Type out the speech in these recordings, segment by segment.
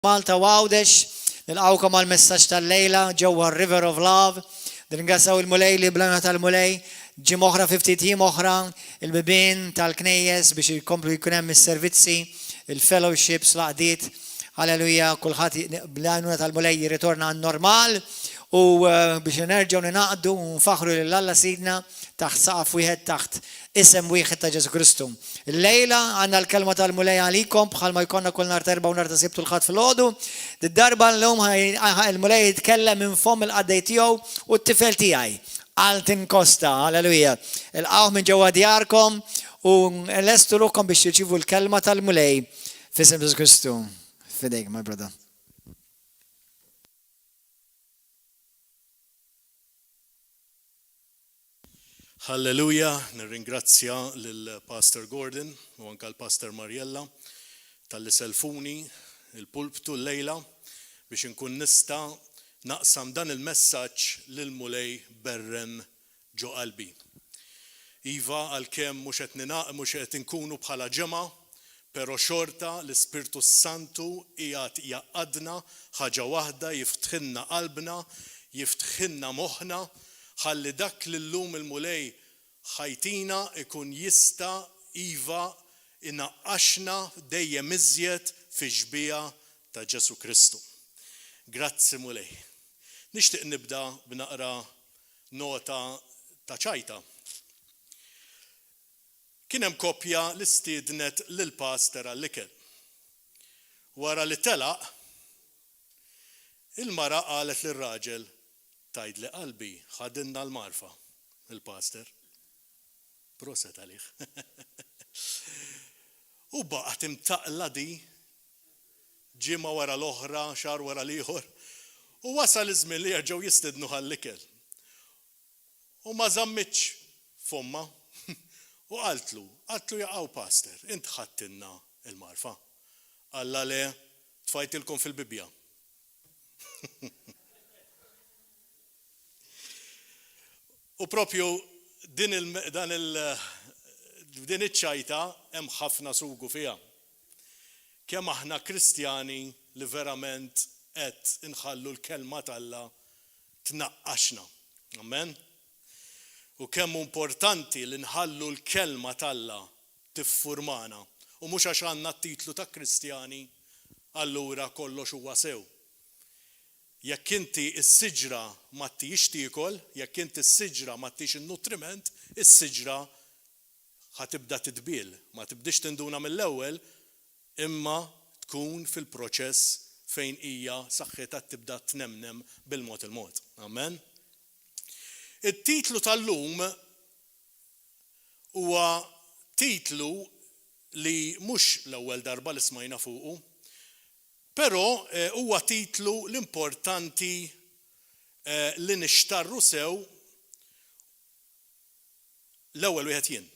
Malta Għawdex, nilqawkom għal messaġġ tal-lejla ġewwa River of Love. Nirringrazzjaw il-mulej li blana tal-mulej ġim oħra 50 jiem oħra il-bibien tal-knejjes biex jkomplu jkun hemm is-servizzi, il-fellowships, laqdiet. Halleluja, kulħadd blana tal-mulej jirritorna għan-normal u biex nerġgħu ninaqdu u nfaħru lil Alla Sidna taħt saqaf wieħed taħt isem wieħed ta' Ġesu Kristu. Il-lejla għandna l-kelma tal-mulej għalikom bħalma jkollna kull nhar terba' u nhar ta' Sibt u l-ħadd fil-għodu. Darba l-lum il-mulej jitkellem minn fom il-qaddej tiegħu u t-tifel tiegħi. Altin Costa, halleluja. Il-qawh minn ġewwa djarkom u lestu ruhkom biex tirċievu l-kelma tal-mulej f'isem Ġesu Kristu. Fidejk, my brother. Halleluja, nirringrazzja lill-Pastor Gordon u anke l-Pastor Mariella tal-li selfuni il-pulptu l-lejla biex inkun nista' naqsam dan il-messaġġ lill-mulej berren ġo qalbi. Iva għalkemm mhux qed inkunu bħala ġemgħa, però xorta l-Ispirtu Santu qiegħed jaqadna ħaġa waħda jiftħilna qalbna, jiftħilna moħħna ħalli dak li llum il-mulej ħajtina ikun jista' iva inaqqaxna dejjem iżjed fi ġbija ta' Ġesu Kristu. Grazzi mulej. Nixtieq nibda b'naqra nota ta' ċajta. Kien hemm koppja li stiednet lill-pastor għall-ikel. Wara li telaq, il-mara qalet lir-raġel tajd li qalbi ħadinna l-marfa, il-pastor. Proset għalih. U baqgħet imtaqla di ġimgħa wara l-oħra, xahar wara l-ieħor, u wasal iż-żmien li jerġgħu jistidnu ħall-ikel. U ma żammitx fomma u qaltlu jaqgħu pastor, int ħadtilna l-marfa. Alla le tfajtilkom fil-bibja. U propju din iċ-ċajta hemm ħafna sugu fiha. Kemm aħna Kristjani li verament qed inħallu l-kelma t'Alla tnaqqaxna. Amen. U kemm importanti li nħallu l-kelma t'Alla tiffurmana. U mhux għax għandna t-titlu ta' Kristjani, allura kollox huwa sew. Jekk inti s-siġra ma tix tiekol, jekk inti s-siġra ma tix in-nutriment, is-siġra ħatibda titbiel, ma tibdix tinduna mill-ewwel, imma tkun fil-proċess fejn hija saħħitha tibda tnemnem bil-mod il-mod. Amen. It-titlu tal-lum huwa titlu li mhux l-ewwel darba li smajna fuqu, però huwa titlu l-importanti li nixtarru sew l-ewwel wieħed jien.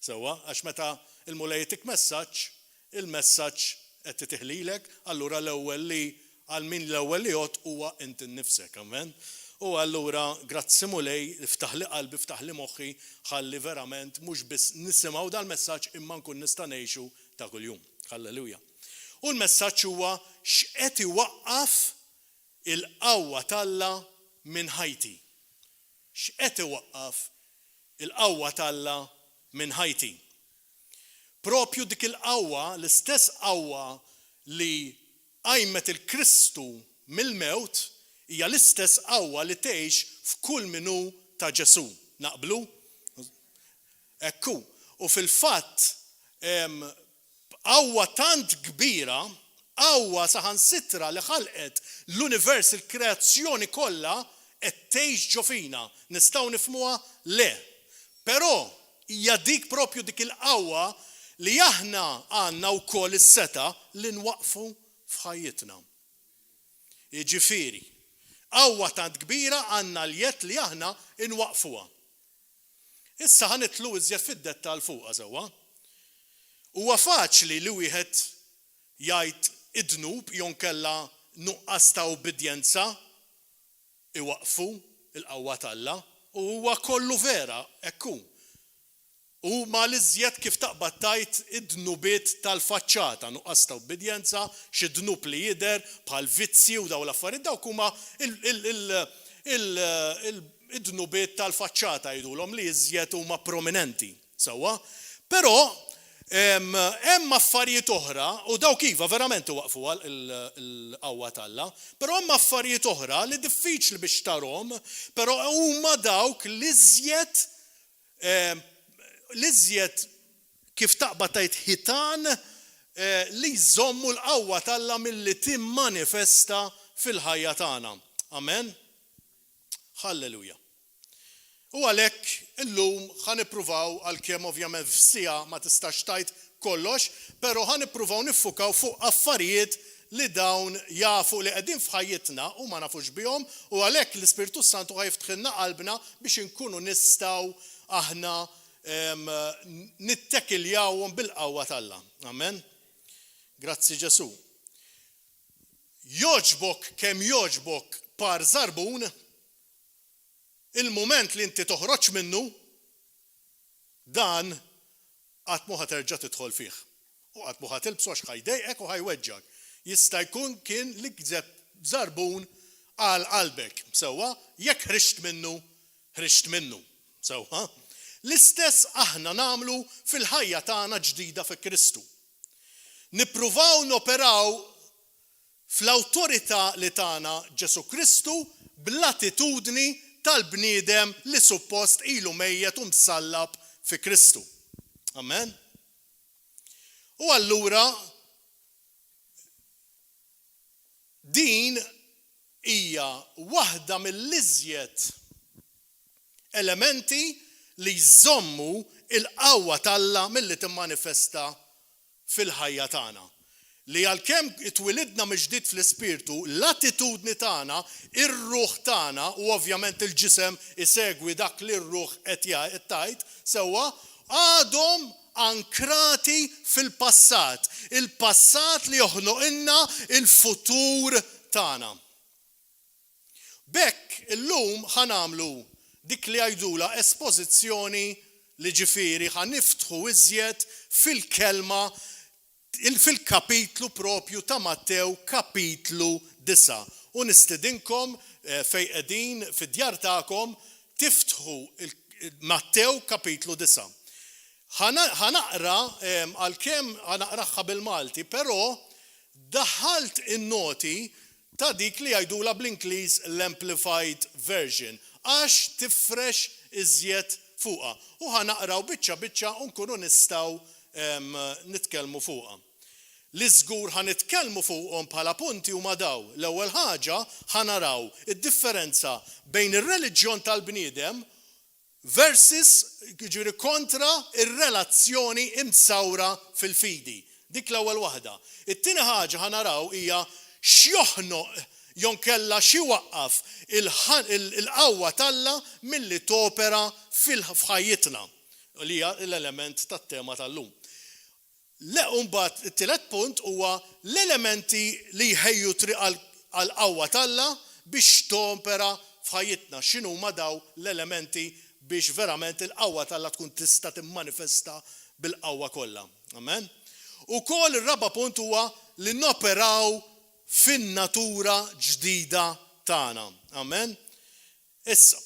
Sewwa, għax meta il-mulej jtik messaġġ, il-messaġġ qed titiħlilek, allura l-ewwel li għal min l-ewwel li jgħod huwa inti nnifsek, amen. U allura grazzi mulej, iftaħ li qalbi, iftaħ li moħħi, ħalli verament mhux biss nisimgħu dal-messaġġ imma nkun nista' ngħixu ta' kuljum. Halleluja. U l-messaġġ huwa x'qed iwaqqaf il-qawwa t'Alla minn ħajti. X'qed iwaqqaf il-qawwa t'Alla minn ħajti. Propju dik il-qawwa, l-istess qawwa li qajmet il-Kristu mill-mewt hija l-istess qawwa li tgħix f'kull minnu ta' Ġesu. Naqblu? Ekku. U fil-fatt qawwa tant kbira, qawwa saħansitra li ħalqet l-univers, il-kreazzjoni kollha qed tgħix ġo fina. Nistgħu nifhmuha? Le. Però hija dik propju dik il-qawwa li aħna għandna wkoll is-seta li nwaqfu f'ħajjitna. Jiġifieri, qawwa tant kbira għandna l-jett li aħna nwaqfuha. Issa ħanitlu iżjed fid-dettall fuqha sewwa. Huwa faċli li wieħed jgħid id-dnub jew nkella nuqqas ta' ubidjenza iwaqfu il-qawwa t'Alla u huwa kollu vera hekk hu. U ma l-iżjed kif taqbad tajt id-dnubiet tal-faċċata, nuqqas ta' obbedjenza, xi dnub li jidher bħal vizzi u daw l-affarijiet dawk huma id-dnubiet tal-faċċata jgħidulhom li iżjed huma prominenti. Sewwa? Però hemm affarijiet oħra u dawk iva verament waqfu l-qawwa talla, però hemm affarijiet oħra li diffiċli biex tarhom, però huma dawk l-iżjed kif taqbad tajt ħitan li jżommu l-qawwa talla milli timmanifesta fil-ħajja tagħna. Amen? Halleluja. U għalhekk illum ħanippruvaw għalkemm ovvjament f'sija ma tistax tajt kollox, però ħanippruvaw niffukaw fuq affarijiet li dawn jafu li qegħdin f'ħajjitna u ma nafux bihom u għalhekk l-Ispiritu Santu ħajftħilna qalbna biex inkunu nistgħu aħna nittekiljawhom bil-qawwa talla. Amen. Grazzi Ġesu. Joġbok kemm joġbok par żarbun, il-mument li inti toħroġ minnu dan qatt mu ħaterġa' tidħol fih. U qatt mu ħatilbsu għax ħajdejqek u ħajweġġak. Jista' jkun kien li kżeb żarbun għal qalbek. Sewwa, jekk ħrixt minnu. Sewwa. L-istess aħna nagħmlu fil-ħajja tagħna ġdida fi Kristu. Nippruvaw noperaw fl-awtorità li tagħna Ġesu Kristu bl-attitudni tal-bniedem li suppost ilu mejjed u msallab fi Kristu. Amen. U allura din hija waħda mill-iżjed elementi li jżommu il-qawwa talla milli timmanifesta fil-ħajja tagħna. Li għalkemm itwilidna mill-ġdid fl-ispirtu, l-attitudni tagħna, ir-ruħ tagħna u ovvjament il-ġisem isegwi dak li r-ruħ qed tajt, sewwa għadhom ankrati fil-passat. Il-passat li joħloqilna il-futur tagħna. Bekk illum ħanamlu dik li għajdula espożizzjoni li ġifieri ħaniftħu iżjed fil-kelma fil-kapitlu propju ta' Mattew kapitlu 9. U nistedinkom fejn qegħdin fid-djar tagħkom tiftħu Mattew kapitlu 9. Ħanaqra għalkemm ħanaqraħħa bil-Malti, però daħħalt in-noti ta' dik li jgħidula bl-Ingliż l-Amplified Version għax tifrex iżjed fuqha. U ħanaqraw biċċa u nkunu nistgħu nitkellmu fuqha. Li żgur ħanitkellmu fuqhom bħala punti huma daw. L-ewwel ħaġa ħanaraw id-differenza bejn ir-reliġjon tal-bniedem versus ġifieri kontra ir-relazzjoni imsawra fil-fidi. Dik l-ewwel waħda. It-tieni ħaġa ħanaraw hija x'joħnoq jonkella xi waqqaf il-qawwa talla milli topera fil-ħajjitna li hija l-element tat-tema tal-lum. Mbagħad it-tielet punt huwa l-elementi li jħejju triq għall-qawwa talla biex topera f'ħajjitna. X'inhu huma daw l-elementi biex verament il-qawwa talla tkun tista' timmanifesta bil-qawwa kollha. Amen. Ukoll ir-raba' punt huwa li noperaw fin-natura ġdida tagħna. Amen. Issa.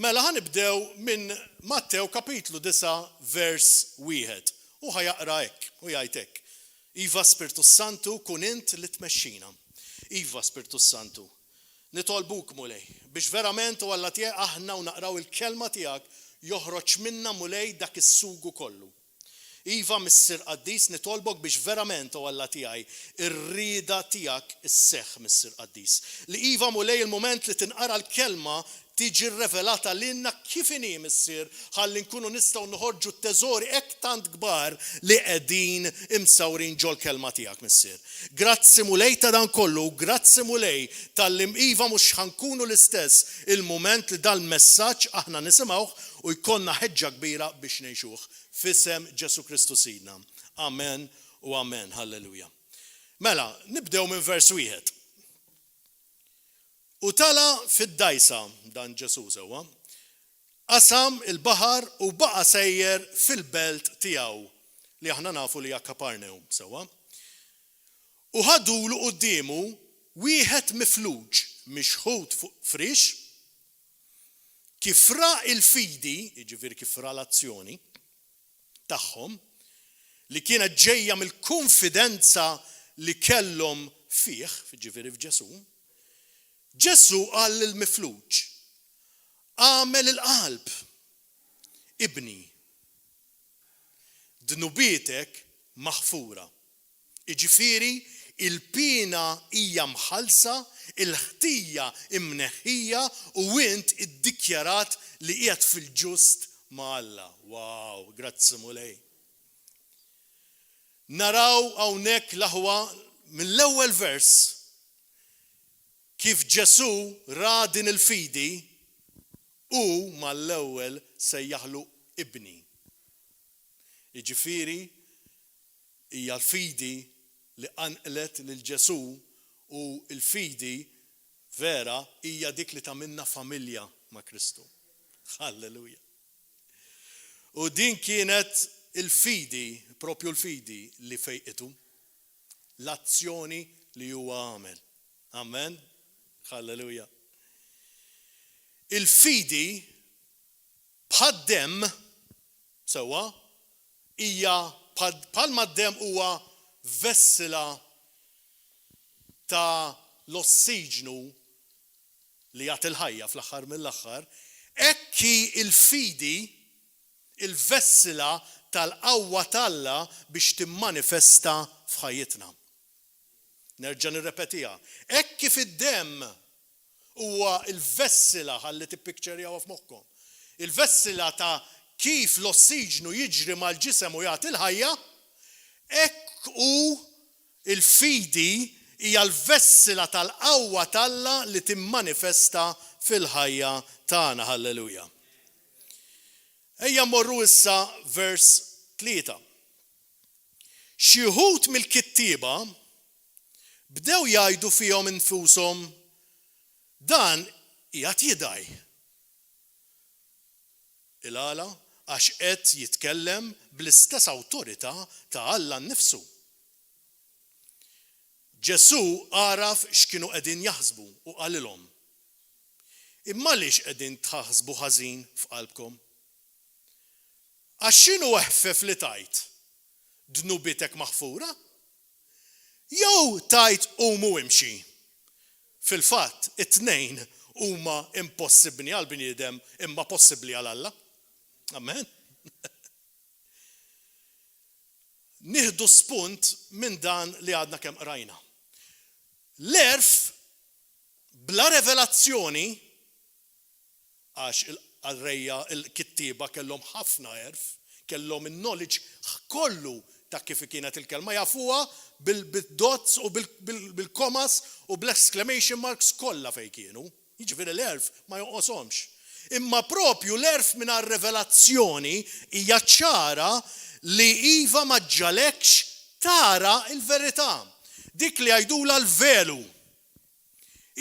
Mela ħanibdew minn Mattew kapitlu 9 vers 1. U ħajaqra hekk, u jgħid hekk. Iva Spiritu Santu kun int li tmexxina. Iva Spiritu Santu. Nitolbuk mulej biex verament u Alla tiegħek aħna u naqraw il-kelma tiegħek joħroġ minna mulej dak is-sugu kollu. Iva Missir Qaddis nitolbok biex verament u Alla tiegħi ir-rieda tiegħek isseħħ Missir Qaddis. Li iva mulej il-moment li tinqara l-kelma tiġi rrevelata lilna kif inhi Missier ħalli nkunu nistgħu noħorġu t-teżori hekk tant kbar li qegħdin imsawrin ġol kelma tiegħek Missier. Grazzi mulej ta' dan kollu, grazzi mulej tal-iva mhux ħankunu l-istess il-mument li dal-messaġġ aħna nisimgħuh u jkollna ħeġġa kbira biex ngħixuh. F'isem Ġesu Kristu Sidna. Amen u amen. Halleluja. Mela, nibdew minn vers 1. U tala fid-dajsa dan Ġesu sewwa. qasam il-baħar u baqa sejjer fil-belt tiegħu li aħna nafu li hija Kaparneum sewwa. U ħadulu qudiemu wieħed mifluġ mixħud fuq frix kif ra il-fidi, jiġifieri kif ra l-azzjoni tagħhom li kienet ġejja mill-konfidenza li kellhom fih, jiġifieri f'Ġesu. Ġesu qal lill-mifluġ: għamel il-qalb, ibni, dnubietek maħfura. Jiġifieri il-pina hija mħallsa, il-ħtija imneħħija u int iddikjarat li qiegħed fil-ġust ma' Alla. Wow, grazzi mulej. Naraw hawnhekk l-aħwa mill-ewwel vers kif Ġesu ra din il-fidi u mal-ewwel sejjaħlu ibni. Jiġifieri hija l-fidi li anqlet lil Ġesu u l-fidi vera hija dik li tagħmilna familja ma' Kristu. Halleluja. U din kienet il-fidi, propju l-fidi li fejqitu, l-azzjoni li huwa għamel. Amen. Halleluja. Il-fidi bħad-demm sewwa hija bħalma d-demm huwa vessila ta' l-ossiġnu li jagħti l-ħajja fl-aħħar mill-aħħar, hekk il-fidi il-vessila tal-qawwa t'Alla biex timmanifesta f'ħajjitna. Nerġa' nirrepetiha. Hekk kif id-demm huwa il-vessila ħalli tippikċerjawha f'moħħkom. Il-vessila ta' kif l-ossiġnu jiġri mal-ġisem u jagħti l-ħajja, hekk hu il-fidi hija l-vessila tal-qawwa t'Alla li timmanifesta fil-ħajja tagħna. Halleluja. Ejja mmorru issa vers 3. Xi wħud mill-kittieba bdew jgħidu fihom infushom dan qiegħed jidgħaj. Il-għala għax qed jitkellem bl-istess awtorità ta' Alla nnifsu. Ġesu għaraf x'kienu qegħdin jaħsbu u qalilhom: imma għaliex qegħdin tħaħsbu ħażin f'qalbkom? Għax x'inhu eħfef li tajt? Dnubietek maħfura? Jew tajt qumu imxi? Fil-fatt, it-tnejn huma impossibbli għal bniedem imma possibbli għal Alla. Amen. Nieħdu spunt minn dan li għadna kemm qrajna. L-erf bla revelazzjoni għax il-rejja il-kittiba kellhom ħafna erf, kellhom in-knowledge kollu ta' kif kienet il-kelma, jafuha bil-dots u bil-komas u bl-exclamation marks kollha fejn kienu. Jiġifieri l-erf ma jonqoshomx. Imma propju l-erf mingħajr revelazzjoni hija ċara li iva ma ġġalekx tara l-verità. Dik li jgħidula l-velu.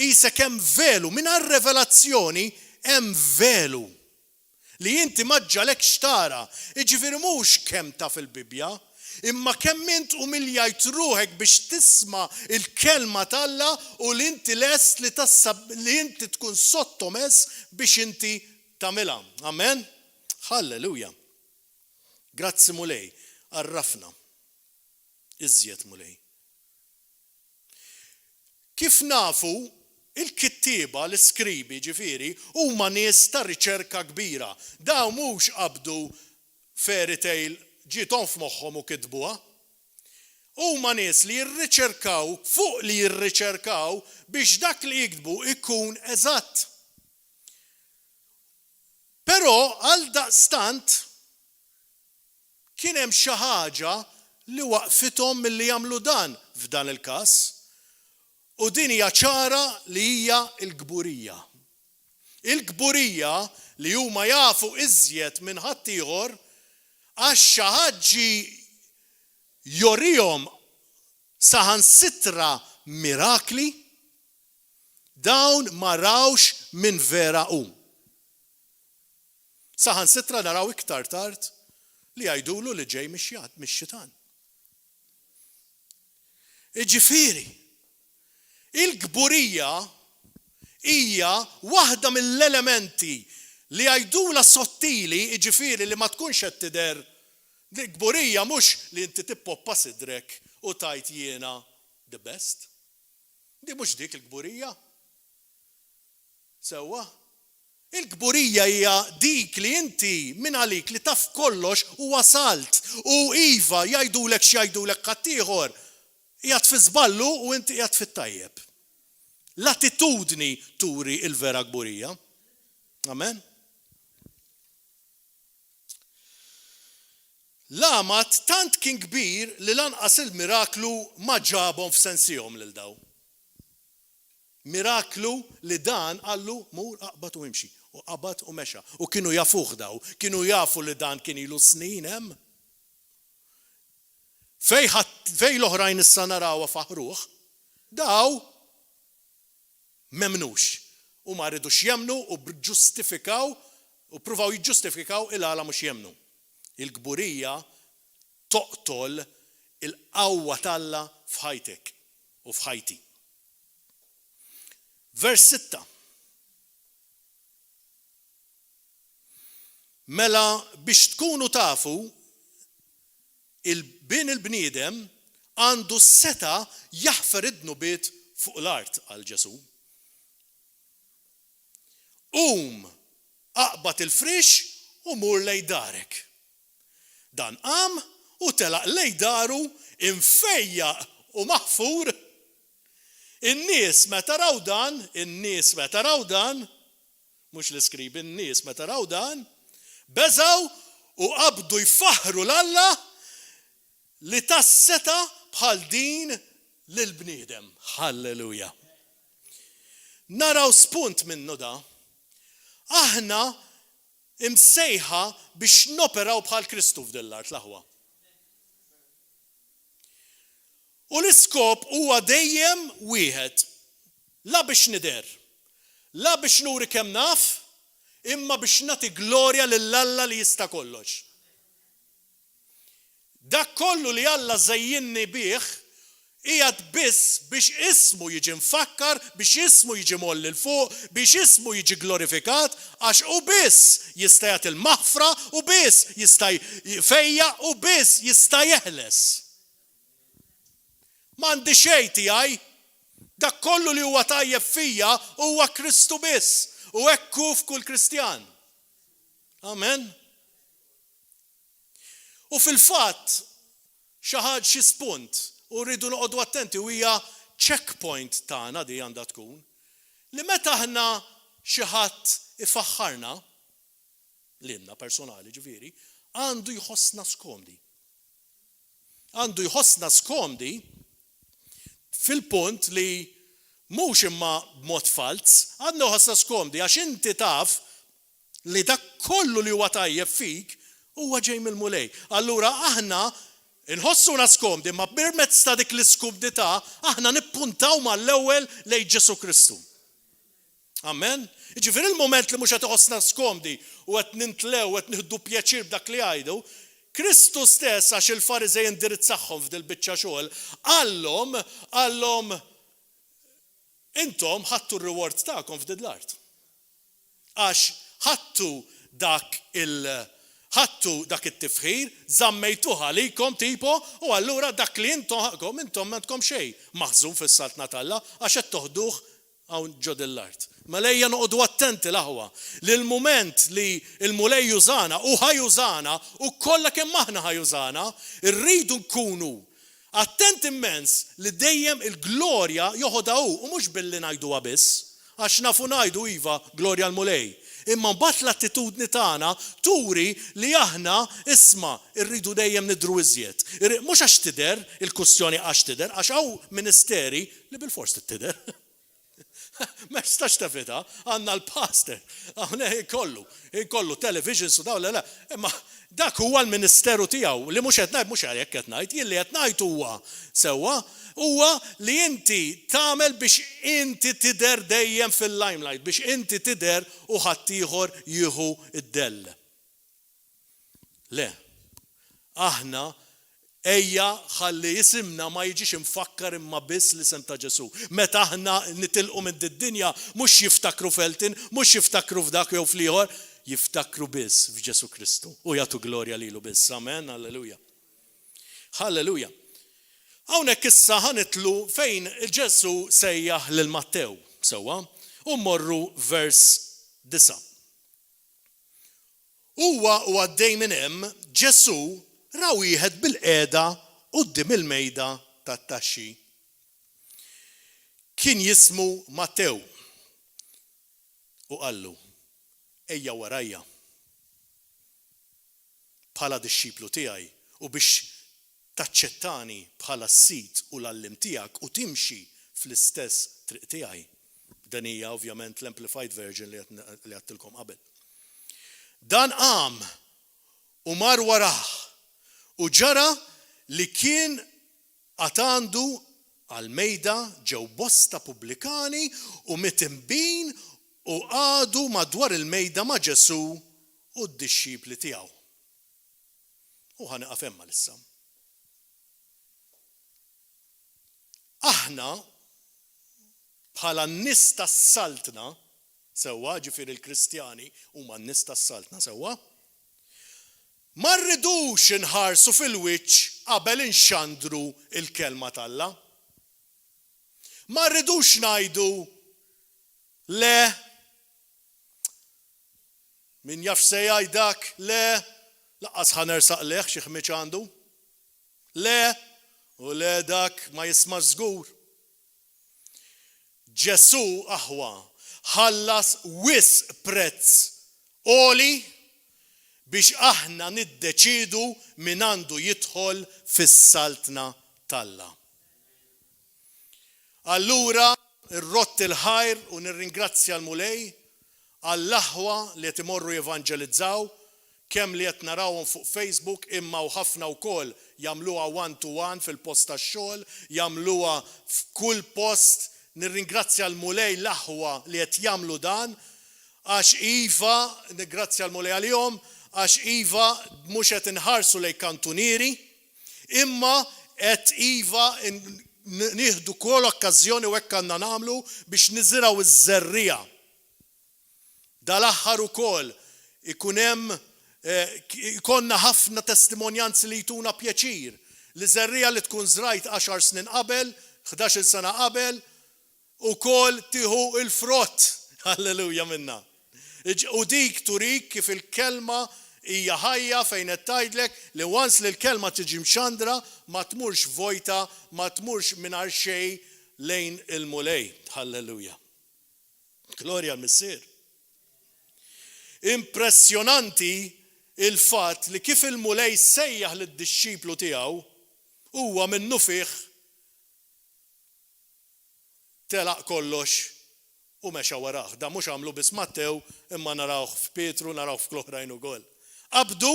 Isek hemm velu, mingħajr revelazzjoni hemm velu li inti ma ġġalekx tara. Jiġifieri mhux kemm taf il-Bibja, imma kemm int umiljajt ruħek biex tisma' il-kelma t'Alla u li inti lest li inti tkun sottomess biex inti tagħmilha. Amen? Halleluja. Grazzi mulej, arrafna. Iżjed mulej. Kif nafu il-kittieba, l-iskribi ġifieri huma nies ta' riċerka kbira. Daw mhux qabdu fairy tale ġietom f'moħħhom u kitbuha. Huma nies li jirriċerkaw fuq li jirriċerkaw biex dak li jiktbu ikun eżatt. Però għal daqstant kien hemm xi ħaġa li waqfithom milli jagħmlu dan f'dan il-każ. U din hija ċara li hija l-gburija. Il-gburija li huma jafu iżjed minn ħadd ieħor għax xi ħaġa jorihom saħansitra mirakli dawn ma rawx minn vera hu. Saħansitra naraw iktar tard li jgħidulu li ġej mix-xitan. Jiġifieri, il-gburija hija waħda mill-elementi li jgħidula sottili, jiġifieri li ma tkunx qed tidher. L-gburija mhux li inti tippoppa sidrek u tajt jiena the best. Di mhux dik il-gburija. Sewwa. Il-gburija hija dik li inti minn għalik li taf kollox u wasalt u iva jgħidulek x'jgħidulek ħaddieħor qiegħed fi żballu u inti qiegħed fit-tajjeb. L-attitudni turi il-vera gburija. Amen. L-amat tant kien kbir li lanqas il-miraklu ma ġabhom f'sensihom lil daw. Miraklu li dan għallu mur aqbad u imxi. U qabad u mexa. U kienu jafuh daw. Kienu jafu li dan kien ilu snin hemm. Fej l-oħrajn issa narawha faħruh, daw memnux. U ma rridux jemnu u ġustifikaw u pruvaw jiġġustifikaw il-għala mhux jemnu. Il-gburija toqtol il-qawwa talla f'ħajtek u f'ħajti. Vers 6. Mela biex tkunu tafu il-bniedem għandu seta jaħfer id-nubiet fuq l-art għal Ġesu. Aqbad il-frix u mur lej darek. Dan qam u telaq lej daru imfejjaq u maħfur. In-nies meta raw dan, mhux l-iskrib, in-nies meta raw dan, beżaw u qabdu jfaħru l-Alla li tas-seta bħal din lill-bniedem. Halleluja. Naraw spunt minnu da. Aħna imsejħa biex noperaw bħal Kristu f'din l-art l-aħwa. U l-iskop huwa dejjem wieħed. La biex nider, la biex nuri kemm naf, imma biex nagħti glorja lill-Alla li jista' kollox. Dak kollu li Alla żejjinni bih qiegħed biss biex ismu jiġi mfakkar, biex ismu jiġi molli l fuq, biex ismu jiġi glorifikat, għax u biss jista' jagħti l-maħfra, u biss jista' jfejja, u biss jista' jeħles. M'għandi xejn tiegħi, dak kollu li huwa tajjeb fija huwa Kristu biss, u hekk hu f'kull Kristjan. Amen. U fil-fatt xi spunt u rridu noqogħdu attenti u hija checkpoint tagħna di għandha tkun li meta aħna xi ħadd ifaħħarna lilna personali ġifieri għandu jħossna skomdi. Għandu jħossna skomdi fil-punt li mhux imma b'mod falz, għandu jħossna skomdi għax inti taf li dak kollu li huwa tajjeb fik huwa ġej mill-mulej. Allura aħna inħossuna skomdi, ma permezz ta' dik l-iskumdità aħna nippuntaw mal-ewwel lejn Ġesu Kristu. Amen. Ġifieri il-moment li mhux qed iħossna skomdi u qed nintlew qed nieħdu pjaċir b'dak li jgħidu, Kristu stess għax il-Fariżej indirizzahom f'dil biċċa xogħol, għallhom intom ħadtu r-reward tagħkom f'din l-art. Għax ħadtu dak it-tifħir, żammejtuha likom tipo, u allura dak li intom m'għandkom xejn maħżun fis-salt natalla għax qed toħduh hawn ġod l-art. Ma lejja noqogħdu attenti l-aħwa li l-mument li l-mulej jużana u ħajużana u kollha kemm aħna ħajużana, irridu nkunu attenti immens li dejjem il-glorja joħodha hu u mhux billi ngħiduha biss, għax nafu ngħidu iva glorja l-mulej. Imma mbagħad l-attitudni tagħna turi li aħna isma' rridu dejjem nidru iżjed. Mhux għax tidher, il-kwistjoni għax tidher, għax hawn ministeri li bil-fors tidher. Ma jistax tafita, għandna l-pastor, kollu television su daw, imma dak huwa l-ministeru tiegħu li mhux qed ngħid mhux għalhekk qed ngħid, jien li qed ngħid huwa sewwa huwa li inti tagħmel biex inti tidher dejjem fil-limelight, biex inti tidher u ħadd ieħor jieħu id-dell. Le. Aħna ejja ħalli jisimna ma jiġix infakkar imma biss l-isem ta' Ġesu. Meta aħna nitilqu minn id-dinja mhux jiftakru f'Eltin, mhux jiftakru f'dak jew fl-ieħor, jiftakru biss f'Ġesu Kristu u jagħtu glorja lilu biss. Amen, halleluja. Halleluja. Hawnhekk issa ħanitlu fejn Ġesu sejjaħ lil Mattew sewwa u mmorru vers 9. Huwa għaddej minn hemm Ġesu ra wieħed bil-qiegħda quddiem il-mejda tat-taxxi. Kien jismu Mattew u qallu ejja warajja bħala dixxiplu tiegħi u biex taċċettani bħala s-sit u l-allim tiegħek u timxi fl-istess triq tiegħi. Dan hija ovvjament l-Amplified Version li għattilkom qabel. Dan qam u mar warah u ġara li kien għatandu għal-mejda ġew bosta pubblikani u mitimbin u għadu madwar il-mejda ma' Ġesu u d-dixxipli tiegħu. U ħaniqaf hemma issa. Aħna bħala n-nies tas-saltna sewwa, ġifieri l-Kristjani huma n-nies tas-saltna sewwa, ma rridux inħarsu fil-wiċċ qabel inxandru il-kelma t'Alla. Ma rridux ngħidu le min jaf se jgħidak le laqqas ħanersaq leħ xi ħmiċ għandu. Le u le dak ma jisma' żgur. Ġesu aħwa ħallas wisq prezz għoli biex aħna niddeċidu min għandu jidħol fis-saltna t'Alla. Allura irrott il-ħajr u nirringrazzja l-mulej għall-aħwa li qed imorru jevanġelizzaw kemm li qed narawhom fuq Facebook imma u ħafna wkoll jagħmluha one to one fil-post tax-xogħol, jagħmluha f'kull post. Nirringrazzja l-mulej l-aħwa li qed jagħmlu dan għax iva, nirringrazzja l-mulej għalihom għax iva mhux qed inħarsu lejn kantunieri, imma qed iva nieħdu kull okkażjoni u hekk għandna nagħmlu biex niżraw iż-żerrija. Dal-aħħar ukoll ikun hemm ikonna ħafna testimonjanzi li jtuna pjaċir li żerrija li tkun żrajt 10 snin qabel, 11 sena qabel, ukoll tieħu il-frott. Halleluja minna. U dik turik kif il-kelma hija ħajja fejn qed tgħidlek li once li l-kelma tiġi mxandra ma tmurx vojta, ma tmurx mingħajr xejn lejn il-mulej. Halleluja. Glorja l-Missier. Impressjonanti il-fatt li kif il-mulej sejjaħ lid-dixxiplu tiegħu huwa minnu fih telaq kollox u mexa warah. Da mhux għamlu biss Mattew imma narawh f'Pietru, narawh f'oħrajn ukoll. Qabdu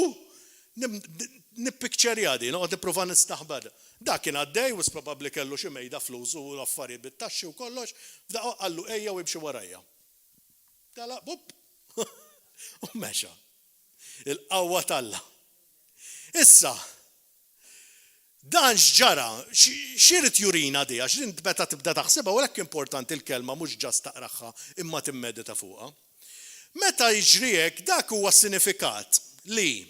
nippikċerja di, noqgħod nipprova nistaħbad. Dak kien għaddej u probabbli kellu xi mejda flus u l-affarijiet bit-taxxi u kollox, f'daqqa qallu ejja u jimxi warajja. Telaq bupp u mexa. Il-qawwa t'Alla. Issa, dan x'ġara, x'irid jurina di, għax int meta tibda taħsibha u hekk importanti l-kelma mhux ġast taqraħħa imma timmedita fuqha. Meta jiġri hekk dak huwa sinifikat li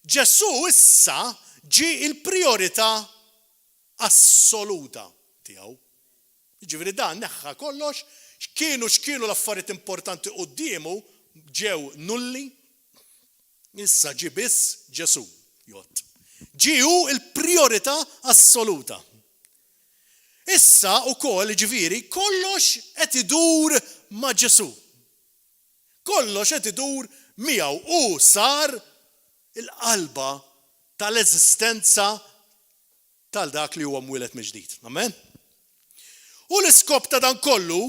Ġesu issa ġie il-priorità assoluta tiegħu. Jiġifieri dan neħħa kollox, x'kienu l-affarijiet importanti qudiemu ġew nulli, issa ġie biss Ġesu jgħod. Ġiju il-priorità assoluta. Issa ukoll ġifieri kollox qed idur ma' Ġesu. Kollox qed idur miegħu u sar il-qalba tal-eżistenza tal-dak li huwa mwieled mill-ġdid. Amen? U l-iskop ta' dan kollu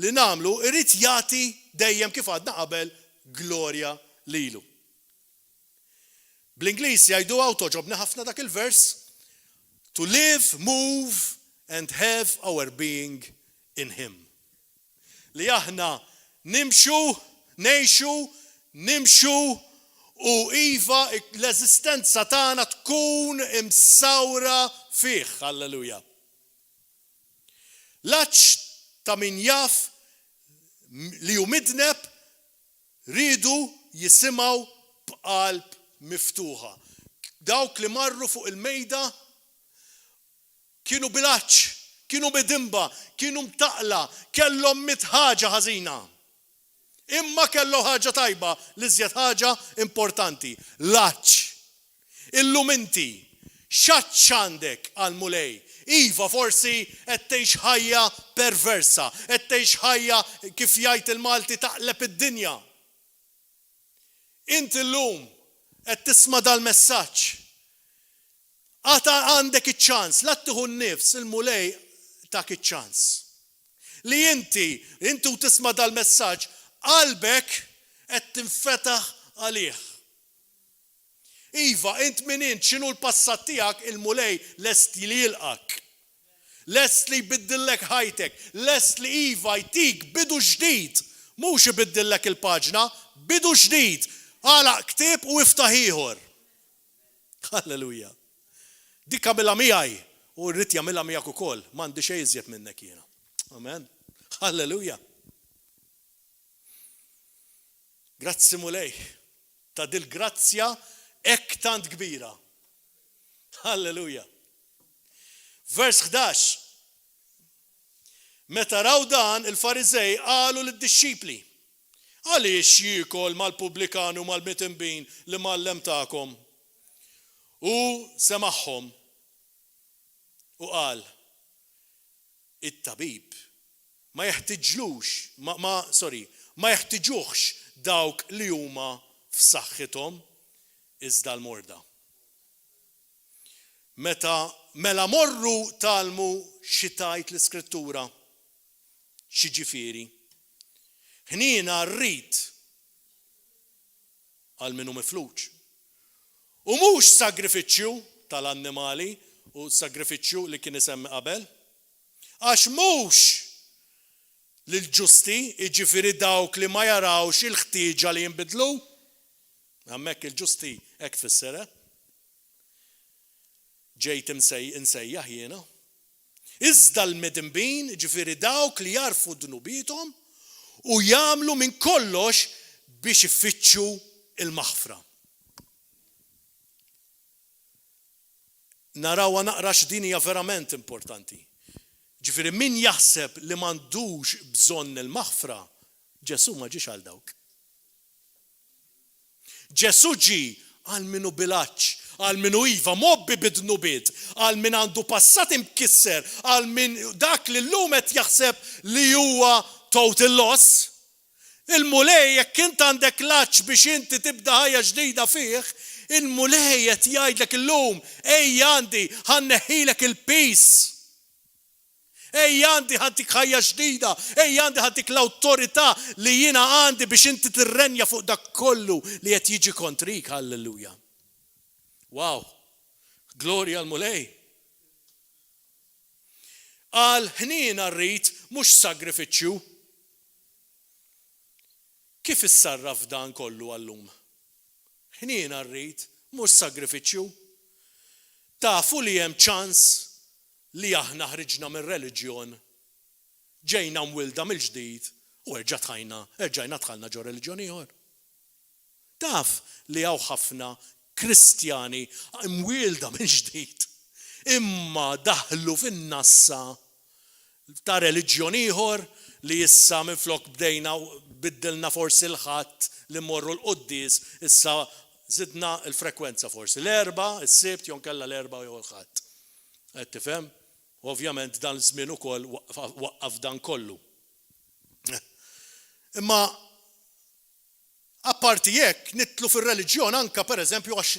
li nagħmlu irid jagħti dejjem kif għadna qabel glorja lilu. Bl-Ingliż jgħiduha u toġobni ħafna dak il-vers to live, move and have our being in him. Li aħna nimxu, ngħixu, nimxu u iva l-eżistenza tagħna tkun imsawra fih. Halleluja. L-aċċ ta' min jaf li hu midneb ridu jisimgħu b'qalb miftuħa. Dawk li marru fuq il-mejda kienu bilaċ, kienu bidimba, kienu mtaqla, kellhom mitħaġa ħażina. Imma kellu ħaġa tajba, l-iżjed ħaġa importanti, l-aċċ. Illum inti, x'aċċ għandek għall-mulej? Iva forsi qed tgħix ħajja perversa, qed tgħix ħajja kif jgħid il-Malti taqleb id-dinja. Inti llum qed tisma' dal-messaġġ. Għata għandek iċ-ċans, la tieħu nnifs il-mulej tak iċ-ċans. Li inti u tisma' dal-messaġġ, qalbek qed tinfetaħ għalih. Iva, int min int x'inhu l-passat tiegħek il-mulej lest li jilqak. Lest li jbiddillek ħajtek, lest li iva jtik bidu ġdid, mhux ibiddillek il-paġna, bidu ġdid. Għalaq ktieb u iftaħ ieħor. Halleluja. Dik għamilha miegħi u rrid jagħmilha miegħek ukoll, m'għandi xejn iżjed minnek jiena. Amen. Halleluja. Grazzi mulej ta' dil-grazzja hekk tant kbira. Halleluja. Vers 11. Meta raw dan il-Farizej qalu lid-dixxipli: għaliex jiekol mal-Pubblikani u mal-Mitinbin li mallem tagħkom? U semaħħom u qal: it-tabib ma jeħtieġuhx dawk li huma f'saħħithom iżda l-morda. Mela morru talmu xi tajt l-Iskrittura, xi ġifieri. Ħniena rrid għal min hu mifluġ. U mhux sagrifiċċju tal-annimali u sagrifiċċju li kien isemmi qabel, għax mhux lil-ġusti, jiġifieri dawk li ma jarawx il-ħtieġa li jinbidlu. Hemmhekk il-ġusti hekk tfisser. Ġejt insejjaħ jiena. Iżda l-midinbin, jiġifieri dawk li jarfu dnubithom u jagħmlu minn kollox biex ifittxu il-maħfra. Narawha naqra x'din hija verament importanti. Ġifieri min jaħseb li m'għandux bżonn il-maħfra, Ġesu ma ġiex għal dawk. Ġesu ġi għal minu bilaċ, għal minu iva mobbi bid-dnubiet, għal min għandu passat imkisser, għal min dak li llum qed jaħseb li huwa total loss. Il-mulej jekk int għandek laċ biex inti tibda ħajja ġdida fih, il-mulej qed jgħidlek illum ejja għandi ħanneħħilek il-peace. Ejja għandi ħaddik ħajja ġdida, ejja għandi ħaddik l-awtorità li jiena għandi biex inti tirrenja fuq dak kollu li qed jiġi kontrik. Halleluja. Wow. Glorja l-mulej. Għal ħniena rrid mhux sagrifiċċju. Kif issarraf dan kollu għallum? Ħniena rrid mhux sagrifiċċju. Tafu li hemm ċans li aħna ħriġna mir-reliġjon, ġejna mwilda mill-ġdid u erġajna dħalna ġo reliġjon ieħor. Taf li hawn ħafna Kristjani mwilda mill-ġdid, imma daħlu fin-nassa ta' reliġjon ieħor li issa minflok biddilna forsi l-ħadd li mmorru l-qudies, issa żidna l-frekwenza forsi l-erba', is-sibt jew kellha l-erba' jew l-ħadd. Qed tifhem? Ovvjament dan żmien ukoll waqqaf dan kollu. Imma apparti hekk nitlu fir-reliġjon anke pereżempju għax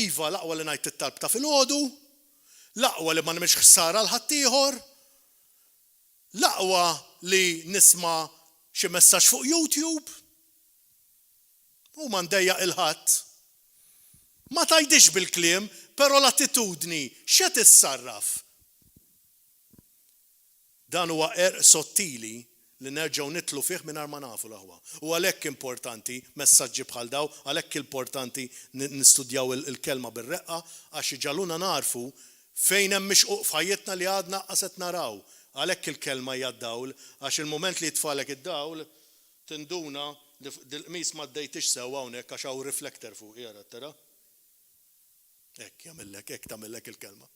iva l-aqwa li ngħid it-talb ta' filgħodu, l-aqwa li ma nimx ħsara l ħadd ieħor, l-aqwa li nisma' xi messaġġ fuq YouTube. U ma ndejjaq il-ħadd. Ma tgħidix bil-kliem, però l-attitudni x'qed issarraf. Dan huwa sottili li nerġgħu nitlu fih mingħajr ma nafu l-aħwa. U għalhekk importanti messaġġi bħal daw, għalhekk importanti nistudjaw il-kelma bir-reqqa għax iġaluna narfu fejn hemm mixquq f'ħajjitna li għadna qaset naraw. Għalhekk il-kelma hija d-dawl għax il-mument li jitfalek id-dawl tinduna l-qmis ma ddejtix sew hawnhekk għax hawn reflektor fuq jara tara. Hekk jagħmellek, hekk tagħmellek il-kelma.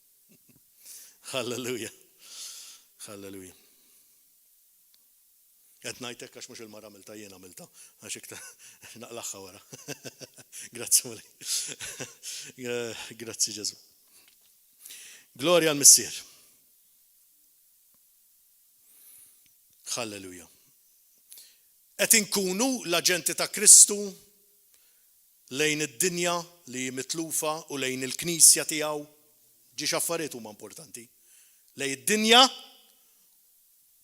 Halleluja. Halleluja. Qed ngħidlek għax mhux il-mara għamilta jien għamilta għax iktar naqlaħħa wara. Grazzi Mulej. Grazzi Ġesu. Glorja l-Missier. Halleluja. Qed inkunu l-aġenti ta' Kristu lejn id-dinja li mitlufa u lejn il-Knisja tiegħu. Ġiex affarijiet huma importanti. Lejn id-dinja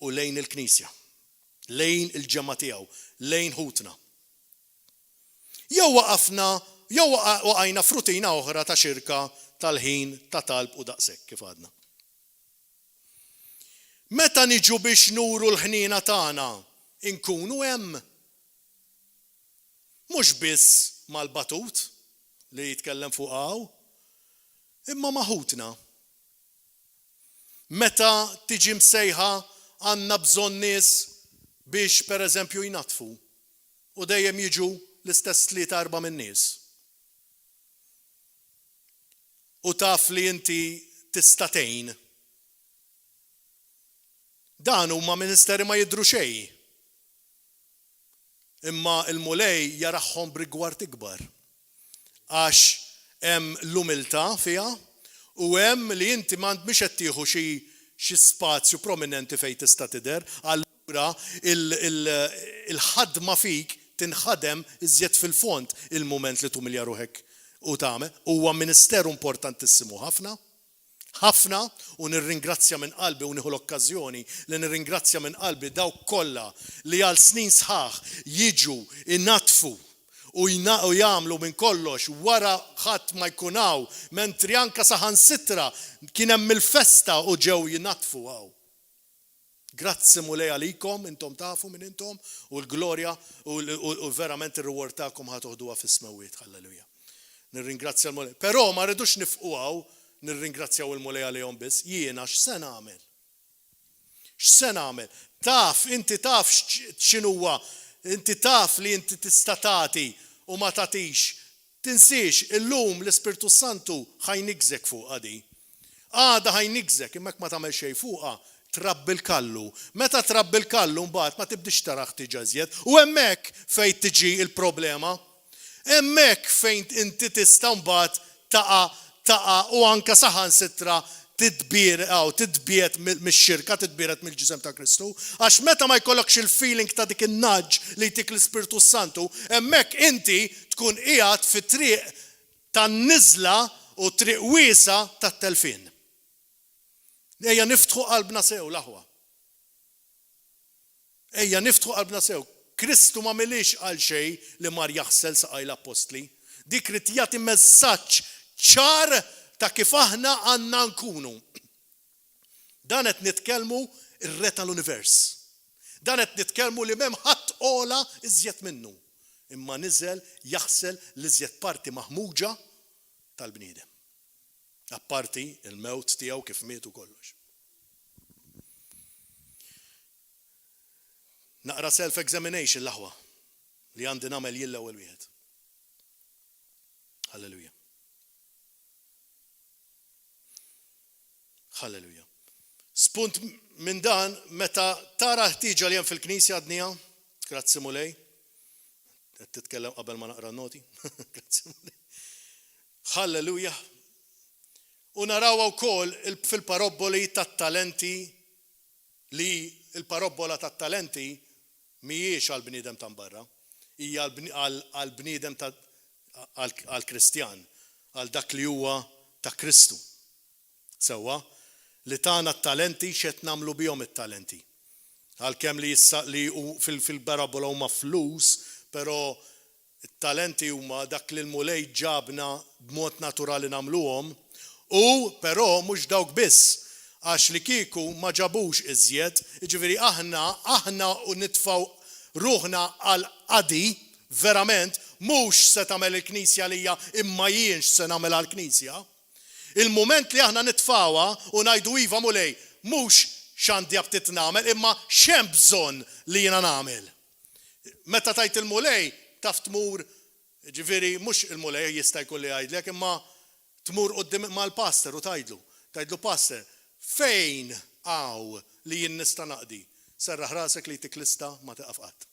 u lejn il-Knisja. Lejn il-ġemma tiegħu, lejn ħutna. Jew waqafna, jew waqajna frutina oħra ta' xirka tal-ħin ta' talb u daqshekk kif għadna. Meta niġu biex nuru l-ħnina tagħna, inkunu hemm. Mhux biss mal-batut li jitkellem fuq hawn, imma maħutna. Meta tiġi msejħa għandna bżonn nies biex pereżempju jnatfu u dejjem jiġu l-istess 3-4 min nies. U taf li inti tista' tgħin. Dan huma ministeri ma jidhru xejn. Imma il-mulej jaraħħom b'rigward ikbar. Għax hemm l-umiltà fiha u hemm li inti m'għandx qed tieħu xi spazju prominenti fejn tista' tidher, allura il-ħadma fik tinħadem iżjed fil-fond il-mument li tumilja ruħek u tagħmel. Huwa ministeru importantissimu ħafna. Ħafna u nirringrazzja minn qalbi u nieħu l-okkażjoni li nirringrazzja minn qalbi dawk kollha li għal snin sħaħ jiġu innatfu u jagħmlu minn kollox wara ħadd ma jkunaw mentri anke saħansitra kien hemm il-festa u ġew jinatfu hawn. Grazzi mulej għalikom, intom tafu minn intom u l-glorja u verament ir-reward tagħkom ħatoħduha fis-smewwiet. Halleluja. Nirringrazzja l-mulej. Però ma rridux nifqu hawn nirringrazzjaw il-mulej għalihom biss, jiena x'se nagħmel? X'se nagħmel? Taf, inti taf x'inhuwa, inti taf li inti tista' tagħti u ma tagħtix. Tinsiex illum l-Ispirtu Santu ħajnigżek fuq għadi. Għada ħajnigżek imma ma tagħmel xejn fuqha, trabbi l-kallu. Meta trabbi l-kallu mbagħad ma tibdix taraħ tiġi żjed u hemmhekk fejn tiġi l-problema. Hemmhekk fejn inti tista' mbagħad taqa' u anke saħansitra titbiet mix-xirka, titbiet mill-ġisem ta' Kristu, għax meta ma jkollokx il-feeling ta' dik in-naġġ li jtik l-Ispirtu Santu, hemmhekk inti tkun qiegħed fi triq tan-niżla u triq wiesa tat-telfin. Ejja niftħu qalbna sew l-aħwa. Ejja niftħu qalbna sew. Kristu ma milix għal xejn li mar jaħsel saqaj l-apostli. Dik rid jagħti messaġġ ċar ta' kif aħna għandna nkunu. Dan qed nitkellmu ir-re tal-univers. Dan qed nitkellmu li m'hemm ħadd ola iżjed minnu. Imma niżel jaħsel l-iżjed parti maħmuġa tal-bniedem. Apparti il-mewt tiegħu kif mietu kollox. Naqra self-examination l-aħwa li għandi nagħmel jien l-ewwel wieħed. Halleluja. Halleluja. Spunt minn dan, meta tara ħtiġa li hemm fil-Knisja għadnija, grazzi mulej, qed titkellem qabel ma naqra noti, grazzi mulej. Halleluja. U naraw wkoll fil-paraboli tat-talenti li il-parabola tat-talenti mhijiex għall-bniedem ta' barra, hija għall-bniedem għall-Kristjan, għal dak li huwa ta' Kristu. Sewwa li tagħna t-talenti x'qed nagħmlu bihom it-talenti. Għalkemm li fil-parabola huma flus, però it-talenti huma dak li l-mulej ġabna b'mod naturali nagħmluhom, u però mhux dawk biss. Għax li kieku ma ġabux iżjed, ġifieri aħna u nitfaw ruħna għal qadi verament mhux se tagħmel il-Knisja lija imma jienx se nagħmel għall-Knisja. Il-mument li aħna nitfawha u ngħidu iva mulej mhux x'għandi ftit nagħmel imma x'hemm bżonn li jiena nagħmel. Meta tajt il-mulej taf tmur, ġifieri mhux il-mulej jista' jkun li jgħidlek imma tmur quddiem mal-pastor u tgħidlu pastor fejn hawn li jien nista' naqdi. Serraħ rasek li tik lista ma taqaf qatt.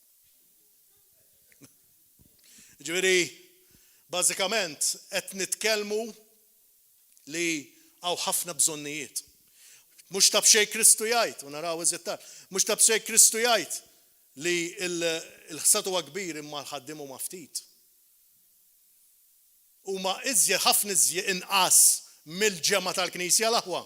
Ġifieri bażikament qed nitkellmu li hawn ħafna bżonnijiet. Mhux ta' b'xejn Kristu jgħid, u naraw iżjed tard, mhux ta' b'xejn Kristu jgħid li l-ħsad huwa kbir imma l-ħaddiem huma ftit. Huma iżjed ħafna iżjed inqas mill-ġemma tal-Knisja l-aħwa.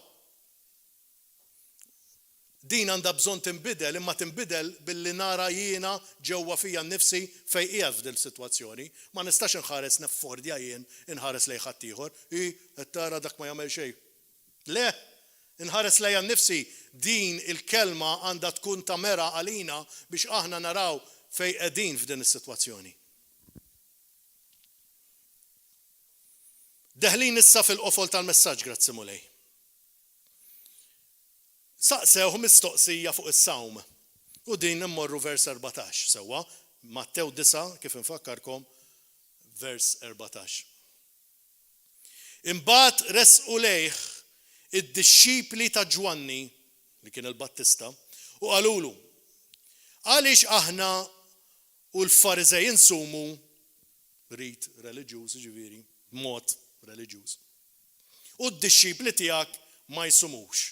Din għandha bżonn tinbidel, imma tinbidel billi nara jiena ġewwa fija nnifsi fejn qiegħed f'din is-sitwazzjoni. Ma nistax inħares neffordja jien inħares lejn ħadd ieħor, qed tara dak ma jagħmel xejn. Le, inħares lejha nnifsi din il-kelma għandha tkun ta' mera għalina biex aħna naraw fejn qegħdin f'din is-sitwazzjoni. Deħlin issa fil-qofol tal-messaġġ grazzi mulej. Saqsew mistoqsija fuq is-sawm. U din immorru vers 14 sewwa, Mattew 9 kif infakkarkom vers 14. Imbagħad resqu lejh id-dixxipli ta' Ġwanni li kien il-Battista u qalulu għaliex aħna u l-Fariżej insumu rit reliġjuż ġifieri, mod reliġjuż. U d-dixxipli tiegħek ma jsumux.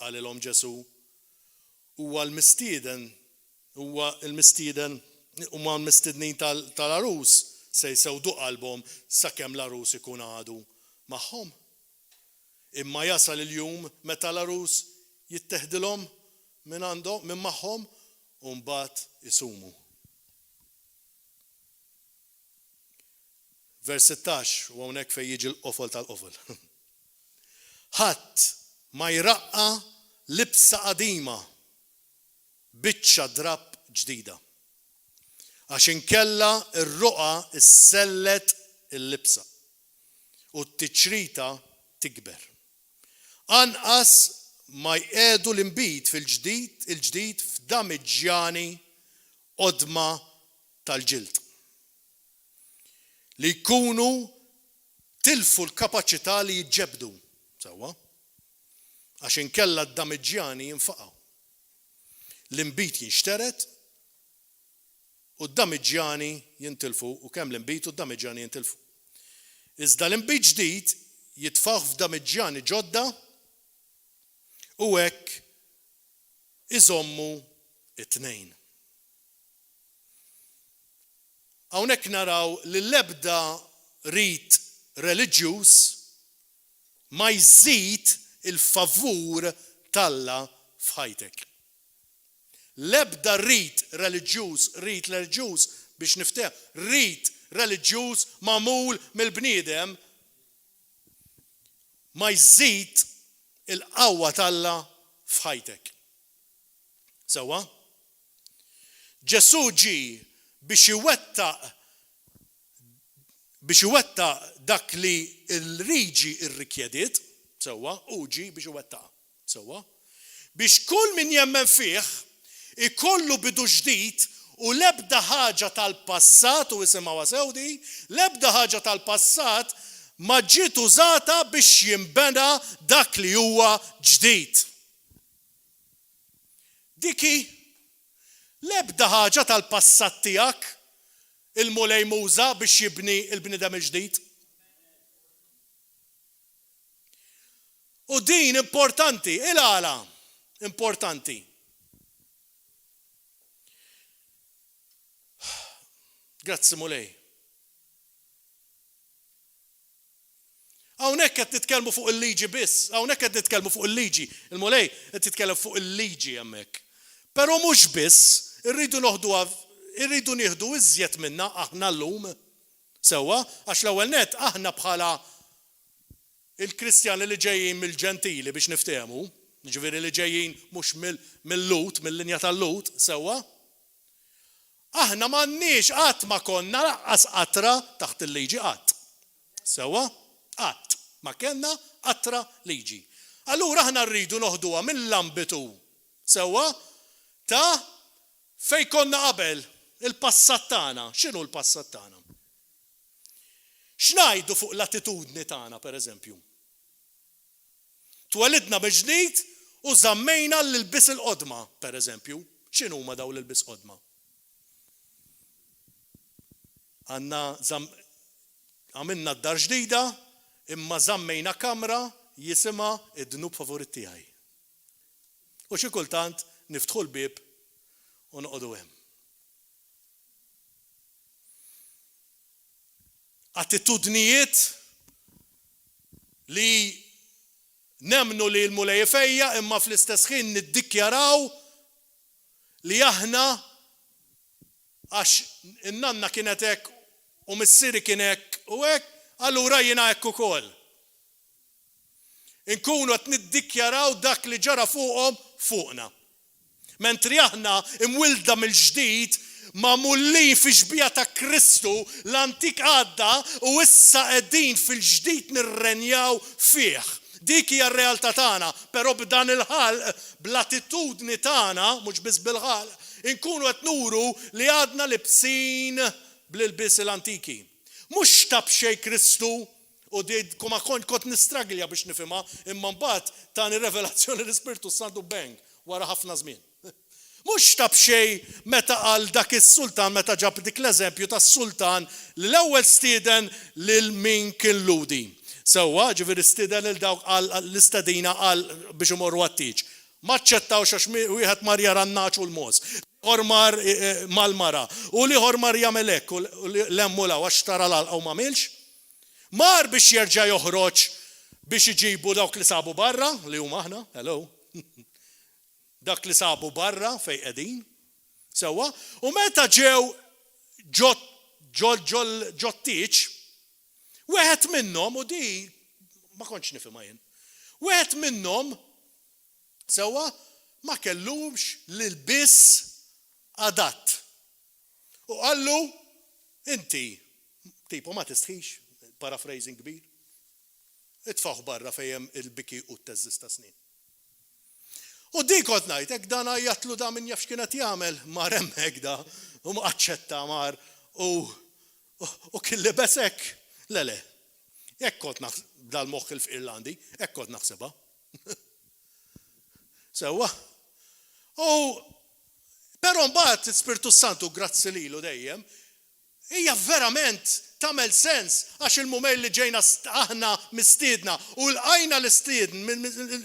Għalilhom Ġesu huwa l-mistieden huma l-mistednin tal-arus se jsewdu qalbhom sakemm l-arus ikun għadu magħhom. Imma jasal il-jum meta l-arus jitteħdilhom minn għandhom minn magħhom u mbagħad isumu. Vers 16 u hawnhekk fejn jiġi l-qofol tal-qofol. Ħadd ma jraqqa libsa qadima biċċa drab ġdida. Għax inkella r-ruqa issellet il-libsa u t-tiċrita tikber. Anqas ma jqedu l-imbit il-ġdid f'damiġġjani qodma tal-ġild. Li jkunu tilfu l-kapaċità li jiġġebdu. Sewwa? Għax inkella d-damiġġjani jinfaqgħu. L-imbit jinxteret u d-damiġġjani jintilfu u kemm l-imbit u d-damiġġjani jintilfu. Iżda l-imbit ġdid jitfaħ f'damiġġjani ġodda u hekk iżommu it-tnejn. Hawnhekk naraw li l-ebda rit reliġjuż ma jżid il-favur talla f'ħajtek. L-ebda rit reliġjuż biex nifteħ, rit reliġjuż magħmul mill-bniedem ma jżid il-qawwa talla f'ħajtek. Sewwa? Ġesu ġi biex iwettaq dak li l-riġi rrikjediet, sewwa, u ġi biex iwettaq. Sewwa? Biex kull min jemmen fih ikollu bidu ġdid u l-ebda ħaġa tal-passat u isimgħuha sewdi, l-ebda ħaġa tal-passat ma ġiet użata biex jinbena dak li huwa ġdid. Diki l-ebda ħaġa tal-passat tiegħek il-mulej muża biex jibni il-bniedem il-ġdid. U din importanti, il-għala importanti. Grazzi mulej. Hawnhekk qed titkellmu fuq il-liġi biss, hawnhekk qed titkellmu fuq il-liġi. Il-mulej qed titkellem fuq il-liġi hemmhekk. Però mhux biss, irridu nieħdu iżjed minna aħna llum. Sewwa, għax l-ewwel nett aħna bħala il-Kristjani li ġejjin mill-ġentili biex niftehmu, ġifieri li ġejjin mhux mill-Lut, mill-linja tal-Lut, sewwa. Aħna m'għandniex qatt ma konna laqqas qatra taħt il-liġi qatt. Sewwa? Qatt. Ma kellna qatra liġi. Allura aħna rridu noħduha mill-ambitu. Sewwa? Ta' fejn konna qabel il-passat tagħna. X'inhu l-passat tagħna? X'ngħidu fuq l-attitudni tagħna pereżempju? Twelidna mill-ġdid u żammejna l-ilbies il-qodma, pereżempju. X'inhuma dawn l-ilbies qodma? Għamilna d-dar ġdida, imma żammejna kamra jisimha id-dnub favorit tiegħi. U xi kultant niftħu l-bieb u noqogħdu hemm. Attitudnijiet li nemnu li l-mulej fejja imma fl-istess ħin niddikjaraw li aħna għax in-nanna kienet hekk u missieri kien hekk u hekk, allura jiena hekk ukoll. Inkunu qed niddikjaraw dak li ġara fuqhom fuqna. Mentri aħna imwilda mill-ġdid magħmulin fi xbija ta' Kristu l-antik għadda u issa qegħdin fil-ġdid nirrenjaw fih. Dik hija r-realtà tagħna, però b'dan il-ħalq, bl-attitudni tagħna, mhux biss bil-ħalq, inkunu qed nuru li għadna libsin bl-ilbies l-antiki. Mhux tab xejn Kristu u kuma kont nistragglja biex nifhimha, imma mbagħad tani revelazzjoni l-Ispirtu Santu bang wara ħafna żmien. Mhux tab xejn meta qal dak is-sultan meta ġab dik l-eżempju tas-sultan li l-ewwel stieden lil min kien ludi. Sewwa, ġifieri stieden lil dawk l-istedina qal biex imorru għat-tiġ. Ma ċċettawx għax wieħed mar jara n-naċ u l-mos. Hormar mal-mara. U li hormar jagħmel hekk u l-emmula għax tara l-alqa u m'għamilx. Mar biex jerġa' joħroġ biex iġibu dawk li sabu barra, li huma aħna, hello. Dak li sabu barra fejn qegħdin. Sewwa, u meta ġew ġottiċ, wieħed minnhom u di ma kontx nifhimha jien. Wieħed minnhom sewwa ma kellhomx l-ilbies adatt. U qallu inti tipo ma tistħix, paraphrasing kbir. Itfaħ barra fejn hemm il-biki u t-teżżis ta' snin. U dik kont ngħid hekk dan jatlu da min jafx kienet jagħmel mar hemmhekk da u ma aċċetta mar u kien libes hekk. Le. Hekk kont dal-moħħ il-Irlandi, hekk kont naħsebha. Sewwa. Però mbagħad Ispirtu Santu grazzi lilu dejjem hija verament tagħmel sens għax il-mumej li ġejna aħna mistiedna u l-qajna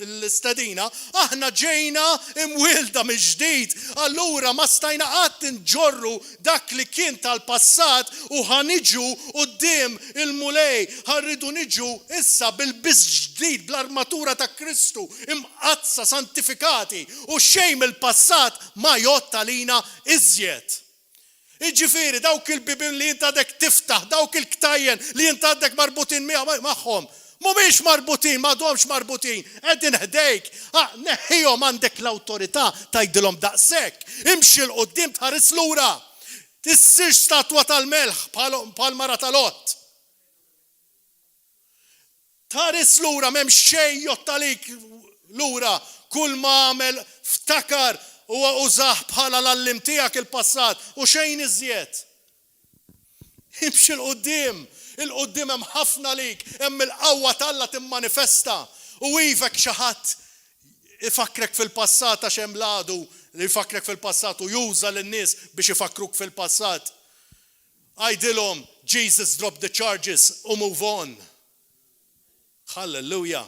l-istedina aħna ġejna imwielda mill-ġdid. Allura ma stajna qatt inġorru dak li kien tal-passat u ħaniġu quddiem il-mulej, ħarridu niġu issa bil-biss ġdid bl-armatura ta' Kristu imqazza santifikati u xejn mill-passat ma jotta lina iżjed. Iġifieri dawk il-bibin li jintadek tiftaħ, dawk il-ktajjen li jintadek marbutin magħhom. Mhumiex marbutin, m'għadhomx marbutin. Qegħdin ħdejk. Neħħihom għandek l-awtorità tgħidilhom daqshekk. Imxi l qudiem tħares lura. Tissirx statwa tal-melħ bħal mara tal-Ott. Tħares lura m'hemm xejn jottalik lura. Kull ma għamel ftakar u użaħ bħala l-allim tiegħek il-passat u xejn iżjed. Imxi l-qudiem hemm ħafna lik, hemm il-qawwa talla timmanifesta u ivek xi ħadd ifakrek fil-passat għax hemm ladu li jfakrek fil-passat u juża lin-nies biex ifakruk fil-passat. Għajdilhom Jesus drop the charges u move on. Hallelujah.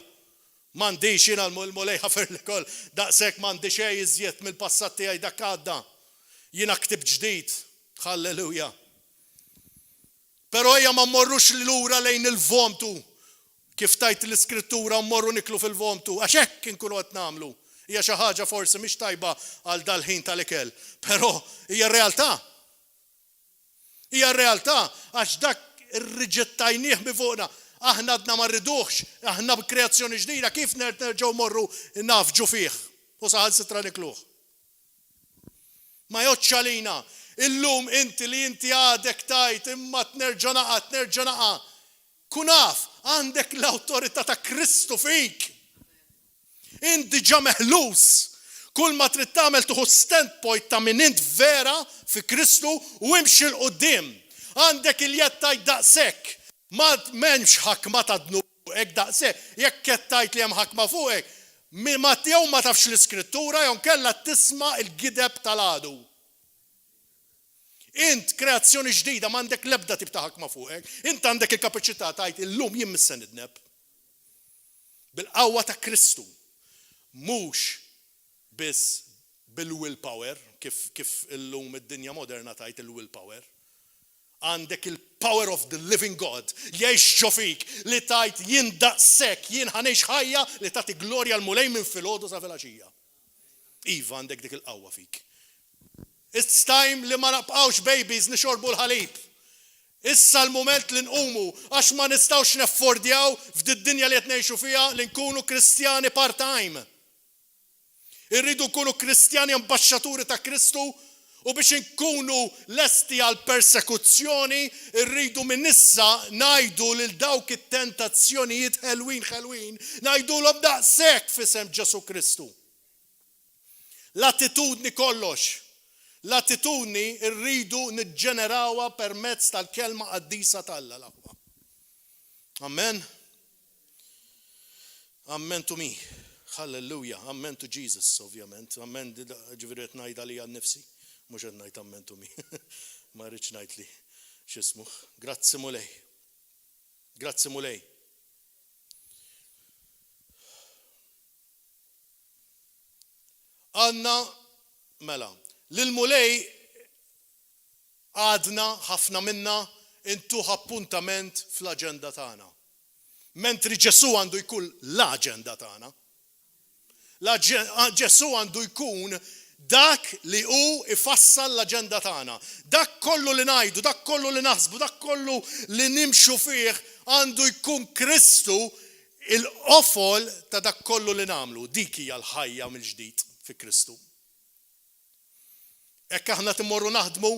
M'għandix jiena l-mulej ħafer li koll, daqshekk m'għandi xejn iżjed mill-passat tiegħi dak għadda. Jiena ktib ġdid. Halleluja. Però ejja ma mmorrux lura lejn il-vomtu. Kif tajt l-Iskrittura mmorru niklu fil-vomtu. Għax hekk inkunu qed nagħmlu. Hija xi ħaġa forsi mhix tajba għal dal-ħin tal-ikel, però hija realtà. Hija realtà għax dak irriġettajnieh mi fuqna. aħna għadna ma rridux, aħna b'kreazzjoni ġdida, kif nerġgħu morru nafġu fih u saħal sitra nikluh. Ma joċċalina, illum inti li inti għadek tajt imma tnerġa' naqa'. Kunaf, għandek l-awtorità ta' Kristu fik. Inti ġa meħlus. Kull ma trid tagħmel tuħu standpoint ta' min int vera fi Kristu u imxi l qudiem. Għandek il-jettaj daqshekk. Ma m'hemmx ħakma ta' dnu hekk daqshekk. Jekk kettajt li hemm ħakma fuqek, ma jew ma tafx l-iskrittura jew kellha tisma' il-gideb tal-għadu. Int kreazzjoni ġdida m'għandek l-ebda tip ta' ħakma fuqek. Int għandek il-kapaċità tgħid illum jien missa nidneb. Bil-qawwa ta' Kristu. Mhux biss bil-will power, kif illum id-dinja moderna tajt il-will power. Għandek il-power of the living God, jgħix ġo fik, li tajt jien daqshekk, jien ħanejx ħajja li tagħti glorja l-mulej minn filgħodu sa filgħaxija. Iva għandek dik il-qawwa fik. It's time li ma nabqgħux babies nixorbu l-ħalib. Issa l-moment li nqumu għax ma nistgħux neffordjaw f'did-dinja li qed ngħixu fiha li nkunu Kristjani part-time. Irridu nkunu Kristjani ambaxxaturi ta' Kristu u biex nkunu lesti għal persekuzzjoni irridu minn issa ngħidu lil dawk it-tentazzjonijiet ħelwin ngħidulhom daqshekk f'isem Ġesu Kristu. L-attitudni kollox. L-attitudni rridu niġġenerawha permezz tal-kelma qaddisa tal-Alla l-aqwa. Amen. Amen to me. Hallelujah. Amen to Jesus, ovvjament. Amen ġifieri qed ngħidha li għan-nifsi. Mhux qed ngħid amen to me. Ma rridx ngħid li x'ismu. Grazzi mulej. Grazzi mulej. Għandna mela. Lil-mulej għadna ħafna minna intuħ appuntament fl-aġenda tagħna. Mentri Ġesu għandu jkun l-aġenda tagħna. Ġesu għandu jkun dak li hu ifassal l-aġenda tagħna. Dak kollu li ngħidu, dak kollu li naħsbu, dak kollu li nimxu fih għandu jkun Kristu il-qofol ta' dak kollu li nagħmlu. Dik hija l-ħajja mill-ġdid fi Kristu. Ekk aħna timmorru naħdmu,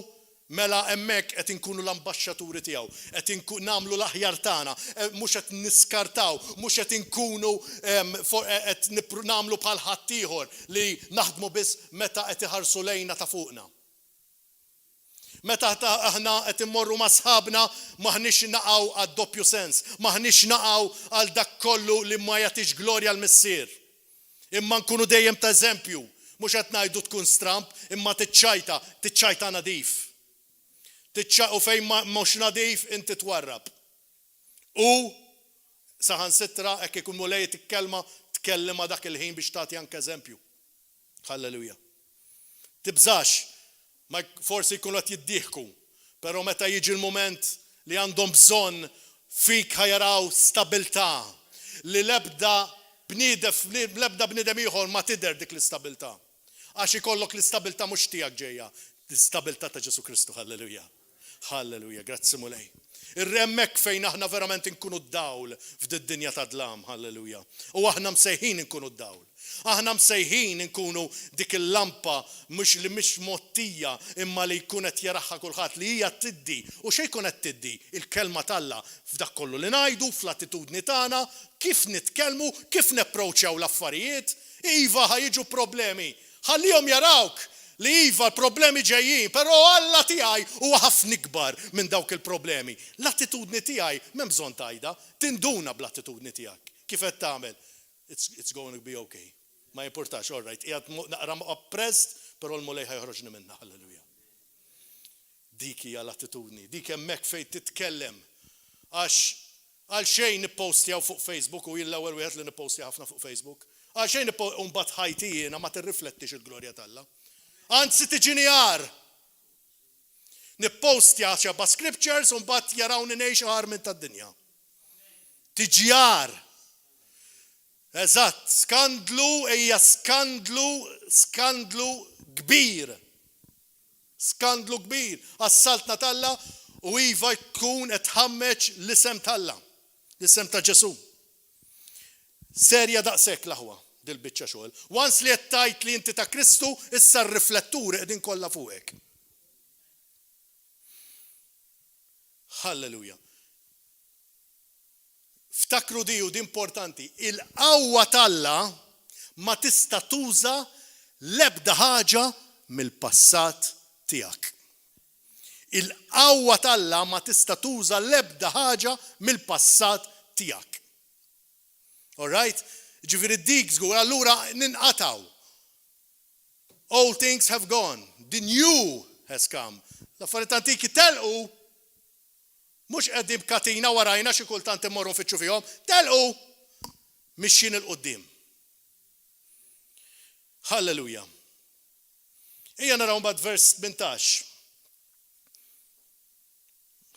mela hemmhekk qed inkunu l-ambaxxaturi tiegħu, qed nagħmlu l-aħjar tagħna, mhux qed niskartaw, mhux qed inkunu qed nagħmlu bħal ħadd ieħor li naħdmu biss meta qed iħarsu lejna ta' fuqna. Meta aħna qed immorru ma' sħabna maħniex naqgħu għad-doppju sens, maħniex naqgħu għal dak kollu li ma jagħtix glorja l-missier. Imma nkunu dejjem ta' eżempju. Mhux qed ngħidu tkun stramp, imma tiċċajta nadif. U fejn mhux nadif inti twarrab. U saħansitra hekk ikun mulej tkellem ma' dak il-ħin biex tagħti anke eżempju. Halleluja. Tibżax, ma forsi jkunu qed jiddieħku, però meta jiġi l-mument li għandhom bżonn fik ħajaraw stabilità li l-ebda bniedem ieħor ma tidher dik l-istabilità. Għax ikollok l-istabilità mhux tiegħek ġejja, l-istabilità ta' Ġesu Kristu, halleluja. Halleluja, grazzi mulej. Ir-remmek fejn aħna verament inkunu d-dawl f'did-dinja ta' dlam, halleluja. U aħna msejħin inkunu d-dawl. Aħna msejħin inkunu dik il-lampa mhux li mhix mottija imma li jkun qed jaraħħa kulħadd li hija tiddi. U xejn jkun qed tiddi il-kelma talla f'dak kollu li ngħidu fl-attitudni tagħna, kif nitkellmu, kif nepproċċjaw l-affarijiet. Iva ħajġu problemi. Ħallihom jarawk li iva l-problemi ġejjin, però Alla tiegħi huwa ħafna ikbar minn dawk il-problemi. L-attitudni tiegħi m'hemm bżonn tajda, tinduna bl-attitudni tiegħek. Kif qed tagħmel? It's going to be okay. Ma jimportax, all right. Qiegħed naqra oppressed, però l-mulej ħajħroġni minnha, halleluja. Dik hija l-attitudni, dik hemmhekk fejn titkellem. Għax għal xejn nippostjaw fuq Facebook u jien l-ewwel wieħed li nippostja ħafna fuq Facebook. Għal xejn mbagħad ħajti jiena ma tirriflettix il-glorja tal-Alla. Anzi tiġini għar. Nippostja xabba scriptures u mbagħad jarawni ngħix għar minn tad-dinja. Tiġi għar. Eżatt, skandlu hija skandlu kbir. Skandlu kbir. Assaltna tal-Alla u iva jkun qed ħammeġ l-isem tal-Alla. L-isem ta' Ġesu. Serja daqshekk l-aħwa dil-biċċa xogħol. Once li qed tajt li inti ta' Kristu, issa r-rifletturi qegħdin kollha fuqek. Halleluja. Ftakru di u di importanti, il-qawwa t'Alla ma tista' tuża l-ebda ħaġa mill-passat tiegħek. Il-qawwa t'Alla ma tista' tuża l-ebda ħaġa mill-passat tiegħek. All right? Ġifieri dik żgur, allura ninqataw. All things have gone. The new has come. L-affarijiet antiki telqu. Mhux qegħdin b'katina warajna xi kultant immorru fitxu fihom, telqu mixjin il-qudiem. Halleluja. Ejja naraw mbagħad vers 18.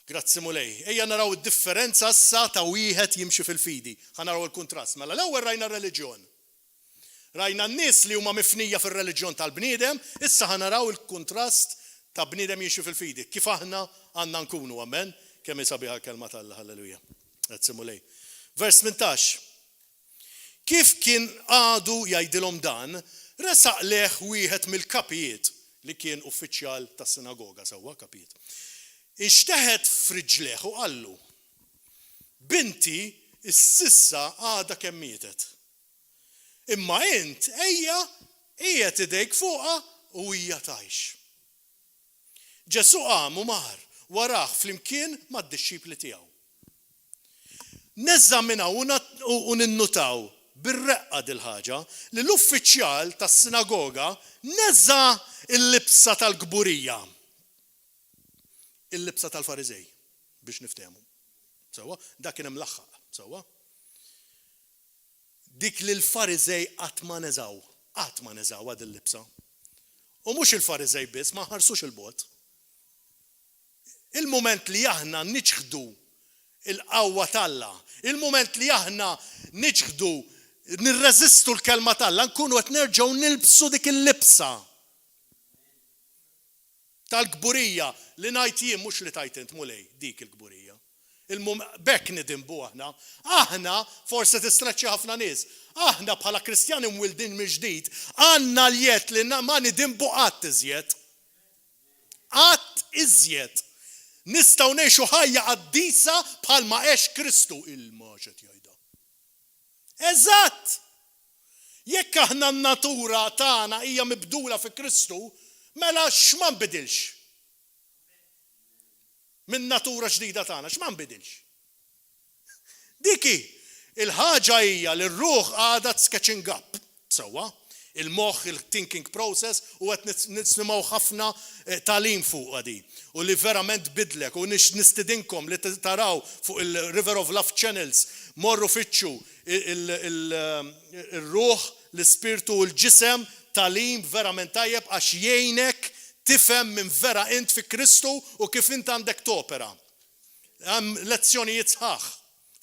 Grazzi mulej. Ejja naraw id-differenza issa ta' wieħed jimxi fil-fidi. Ħanaraw il-kuntrast. Mela l-ewwel rajna r-reliġjon. Rajna n-nies li huma mifnija fir-reliġjon tal-bniedem, issa ħanaraw il-kuntrast ta' bniedem jimxi fil-fidi. Kif aħna għandna nkunu, amen? Kemm isabiħa kelma tal-Alla, halleluja. Grazzi mulej. Vers 18. Kif kien għadu jgħidilhom dan, resaq leħ wieħed mill-kapijiet li kien uffiċjal tas-sinagoga sewwa kapijiet. Ixteħed f'riġleħ u qallu: Binti is-sissa għadha kemm mietet. Imma int ejja qiegħed idejk fuqha u hija tgħix. Ġesu qam u mar waraħ flimkien mad-dixxipli tiegħu. Neżaminaw u ninnutaw bir-reqqa dil-ħaġa li l-uffiċjal tas-sinagoga neża l-libsa tal-gburija. Il-libsa tal-Farizej biex niftehmu. Sewwa, dak kien hemm l-aħħaq, sewwa. Dik li l-Farizej qatt ma neżaw għad il-libsa. U mhux il-Farizej biss ma ħarsux il-bot. Il-moment li aħna niġħdu il-qawwa t'Alla, il-moment li aħna niġħdu nirreżistu l-kelma t'Alla, nkunu qed nerġgħu nilbsu dik il-libsa tal-gburija li ngħid jien mhux li tajt int mulej dik il-gburija. Bekk nidimbu aħna. Aħna forse tistreċċi ħafna nies. Aħna bħala Kristjani mwildin mill-ġdid għandna l-jiet li ma nidimbu qatt iżjed. Qatt iżjed. Nistgħu ngħixu ħajja qaddisa bħalma għex Kristu il-maġet jgħidha. Eżatt! Jekk aħna n-natura tagħna hija mibdula fi Kristu, mela x'ma nbidilx? Min natura ġdida tagħna x'ma nbidilx? Diki, il-ħaġa hija li r-ruħ għadha sketching up, sewwa. Il-moħħ, il-thinking process, u qed nisimgħu ħafna tagħlim fuq di. U li verament bidlek, u nistidinkom li taraw fuq il-River of Love Channels, morru fitxu il-ruħ, l-ispirtu u l-ġisem, tagħlim verament tajjeb għax jgħinek tifhem minn vera int fi Kristu u kif int għandek topera. Hemm lezzjonijiet sħaħ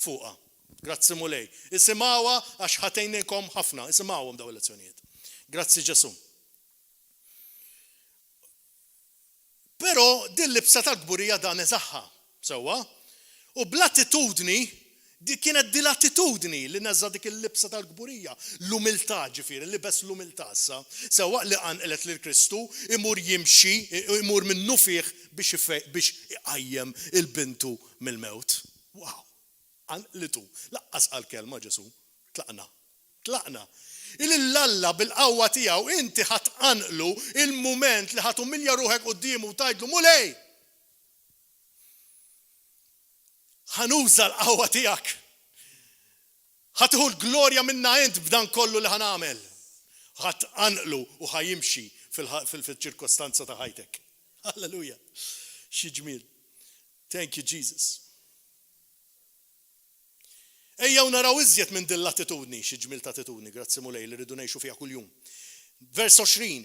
fuqha. Grazzi mulej. Isimgħuha għax ħatejnikom ħafna, isimgħuhom daw il-lezzjonijiet. Grazzi Ġesu. Però dil-libsa tal-gburija dan eżaħħa, sewwa. U bl-attitudni, kienet dil-attitudni li neżza dik il-libsa tal-gburija. L-umiltà ġifieri, libes l-umiltà issa. Sewwa li qanqlet lil Kristu, imur jimxi, imur minnu fih biex iqajjem il-bintu mill-mewt. Wow! Anqlitu. Laqqas qal-kelma Ġesu. Tlaqna. Il-Alla bil-qawwa tiegħu inti ħatqanqlu il-mument li ħatumilja ruħek qudiemu u tgħidlu mulej. Ħanuża l-qawwa tiegħek. Ħatieħu l-glorja minna int b'dan kollu li ħanagħmel. Ħatqanqlu u ħajimxi fil-ċirkostanza ta' ħajtek. Halleluja. Xi ġmiel. Thank you Jesus. Ejja naraw iżjed minn din l-attitudni, xi ġmiel ta' attitudni, grazzi mulej li rridu ngħixu fiha kuljum. Vers 20,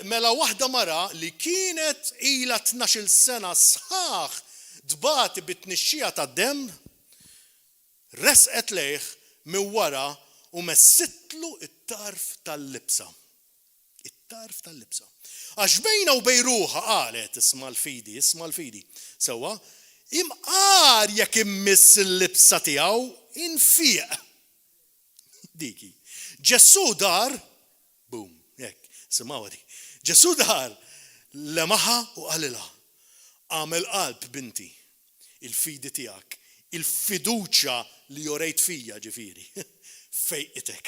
mela waħda mara li kienet ilha 12 sena sħaħ dbati bit-tnixxija tad-demm, resqet lejh minn wara u messitlu it-tarf tal-libsa. It-tarf tal-libsa. Għax bejna u bejn ruħha qalet isma' l-fidi. Sewwa, imqar jekk immiss il-libsa tiegħu infieq. Diki. Ġesu dar, boom, jekk, simgħu di. Ġesu dar lemaħa u qalilha. Għamel qalb binti, il-fidi tiegħek, il-fiduċja li jorejt fija ġifieri, fejqitek.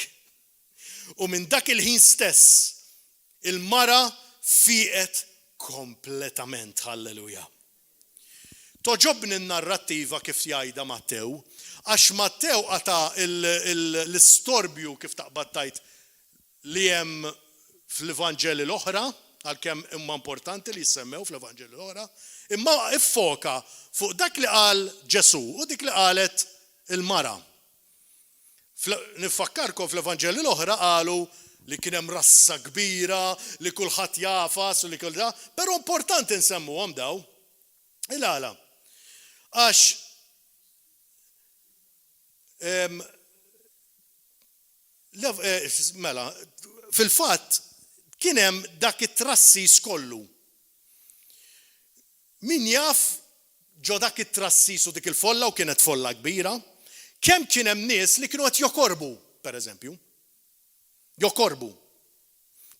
U minn dak il-ħin stess, il-mara fiqet kompletament, halleluja. Toġobni n-narrattiva kif jgħidha Mattew, għax Mattew għata l-istorbju kif taqbad tajt li hemm fl-Evanġeli l-oħra, għalkemm imma importanti li jissemmew fl-Evanġeli l-oħra, imma iffoka fuq dak li qal Ġesu u dik li qalet il-mara. Nifakkarkom fl-Evanġeli l-oħra qalu li kien hemm rassa kbira, li kulħadd jafas u li kull da, però importanti nsemmuhom daw. Il-għala. Għax mela, fil-fatt kien hemm dak it-trassis kollu. Min jaf ġo dak it-trassis u dik il-folla u kienet folla kbira, kemm kien hemm nies li kienu qed jokorbu, pereżempju. Jokorbu.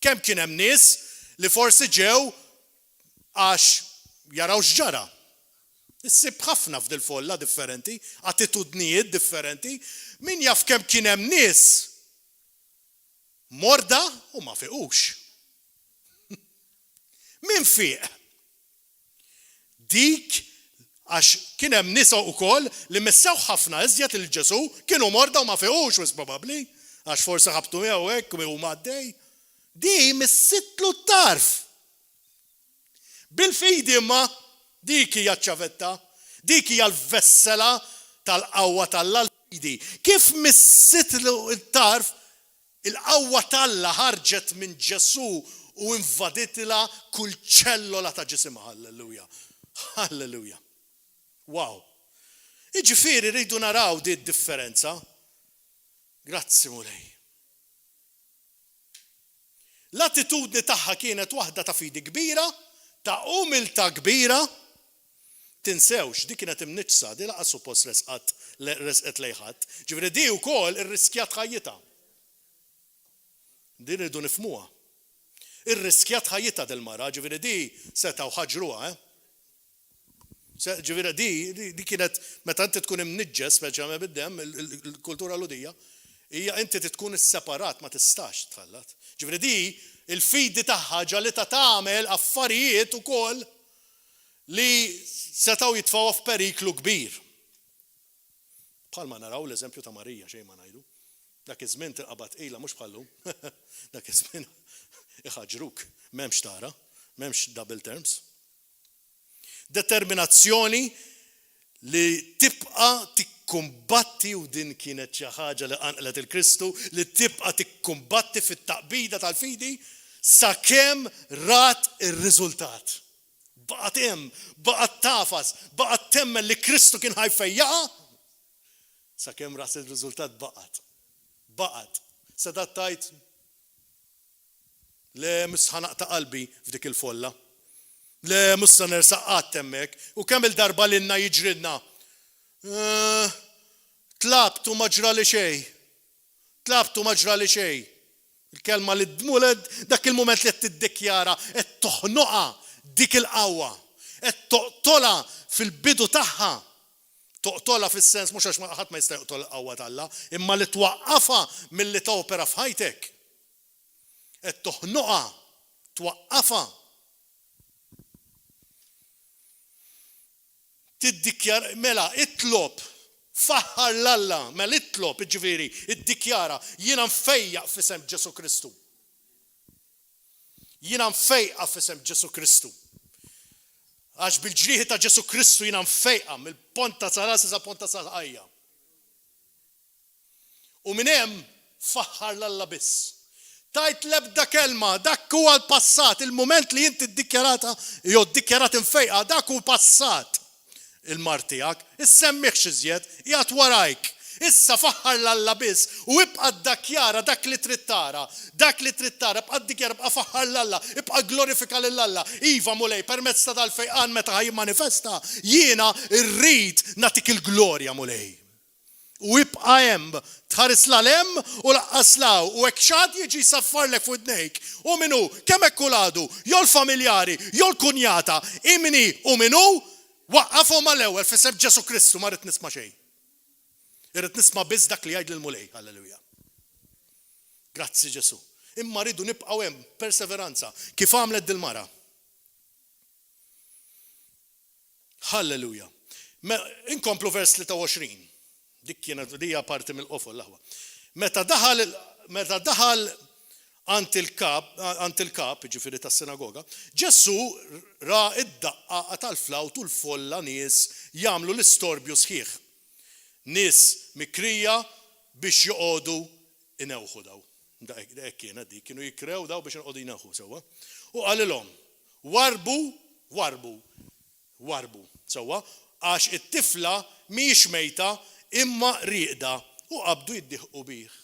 Kemm kien hemm nies li forsi ġew għax jaraw x'ġara. Issib ħafna f'dil folla differenti, attitudnijiet differenti, min jaf kemm kien hemm nies morda u ma fiqux. Min fiq? Dik għax kien hemm nisa wkoll li missew ħafna iżjed il-Ġesu kienu morda u ma fiqux wis probabbli, għax forsi ħabtu jew hekk u għaddej. Di missitlu t-tarf. Bil-fidi imma dik hija ċavetta, dik hija l-vessela tal-qawwa tal-Alla l-fidi. Kif missitlu t-tarf, il-qawwa tal-Alla ħarġet minn Ġesu u invaditila kull ċellola ta' ġisimha. Halleluja. Halleluja. Wow. Iġifieri rridu naraw di differenza. Grazzi mulej. L-attitudni tagħha kienet waħda ta' fidi kbira, ta' umilta kbira, tinsewx, di kienet imniċsa, di laqas suppost resqet lejħat, ġifieri di wkoll irriskjat ħajjita. Di rridu nifhmuha. Irriskjat ħajjita del-mara, ġifieri di setgħu ħaġruha, Ġifieri di kienet meta inti tkun imniġġes speċjalment bid-demm il-kultura ludija, hija inti tkun isseparat ma tistax tħallat. Ġifieri di il-fidi tagħha ġalita tagħmel affarijiet ukoll li setgħu jitfgħu f'periklu kbir. Bħalma naraw l-eżempju ta' Marija xejn ma ngħidu. Dak iż-żmien tinqabad qilha mhux bħallum. Dak iż-żmien iħaġruk, m'hemmx tara, m'hemmx double terms. Determinazzjoni li tibqa' tikkumbatti u din kienet xi ħaġa li qanqlet il-Kristu li tibqa' tikkumbatti fit-taqbida tal-fidi sakemm rat ir-riżultat. Baqgħet hemm, baqgħet tafas, baqgħet temmen li Kristu kien ħajfejjaqa sakemm rat ir-riżultat baqgħet. Baqgħet. Sedat tajt le misħanaq ta' qalbi f'dik il-folla. Le mussa nersaqat temmek u kemm il-darba l-inna jiġridna. Tlabtu maġra li xej. Tlabtu maġra li xej. Il-kelma li d-muled dak il-moment li t-tiddikjara et toħnoqa dik il-qawwa. Et toqtola fil-bidu tagħha. Toqtola fis-sens mhux għax ħadd ma jista' joqtol qawwa talla, imma li twaqqafha milli topera f'ħajtek. Et toħnoqa, twaqqafha. Tiddikjara, mela, itlob, faħħar l-Alla, mela itlob, ġifieri, iddikjara, jiena nfejjaq f'isem Ġesu Kristu. Jiena nfejqa f'isem Ġesu Kristu. Għax bil-ġrieħi ta' Ġesu Kristu jiena nfejqa mill-ponta sa' rasi sa' ponta sa' ħajja. U minn hemm faħħar l-Alla biss. Tajt lebda kelma, dak huwa l-passat, il-moment li inti ddikjarata, jew ddikjarat infejqa, dak huwa passat. Il-mar tiegħek, issemmiħx iżjed, qiegħed warajk. Issa faħħar l-Alla biss u ibqa' ddakjara dak li trid tara, bqa' ddikjara bqa' faħħar l-Alla, ibqa' glorifika lill-Alla. Iva mulej permezz ta' dal-fejqan meta ħajmanifesta jiena rrid nagħtik il-glorja mulej. U ibqa' hemm tħares l-alem u laqqas law u hekk xagħad jiġi jsaffarlek fuq idnejk. U minnu kemm hekk kuladu, jew l-familjari, jew l-kunjata, imni u minnu waqqafhom mal-ewwel f'isem Ġesu Kristu ma rrid nisma' xejn. Irrid nisma' biss dak li jgħid lill-mulej. Halleluja. Grazzi Ġesu. Imma rridu nibqgħu hemm perseveranza kif għamlet dil-mara. Halleluja. Inkomplu vers 23. Dik kienet hija parti mill-qofol l-aħwa. Meta daħal ant il-kap, ġifieri tas-sinagoga, Ġesu ra id-daqqa tal-flawt u l-folla nies jagħmlu l-istorbju sħiħ. Nies mikrija biex joqogħdu inewħu daw. Hekk kienet dik, kienu jikrew daw biex joqogħdu jneħħu sewwa. U qalilhom, warbu, sewwa, għax it-tifla mhijiex mejta imma rieqda u qabdu jiddieħqu bih.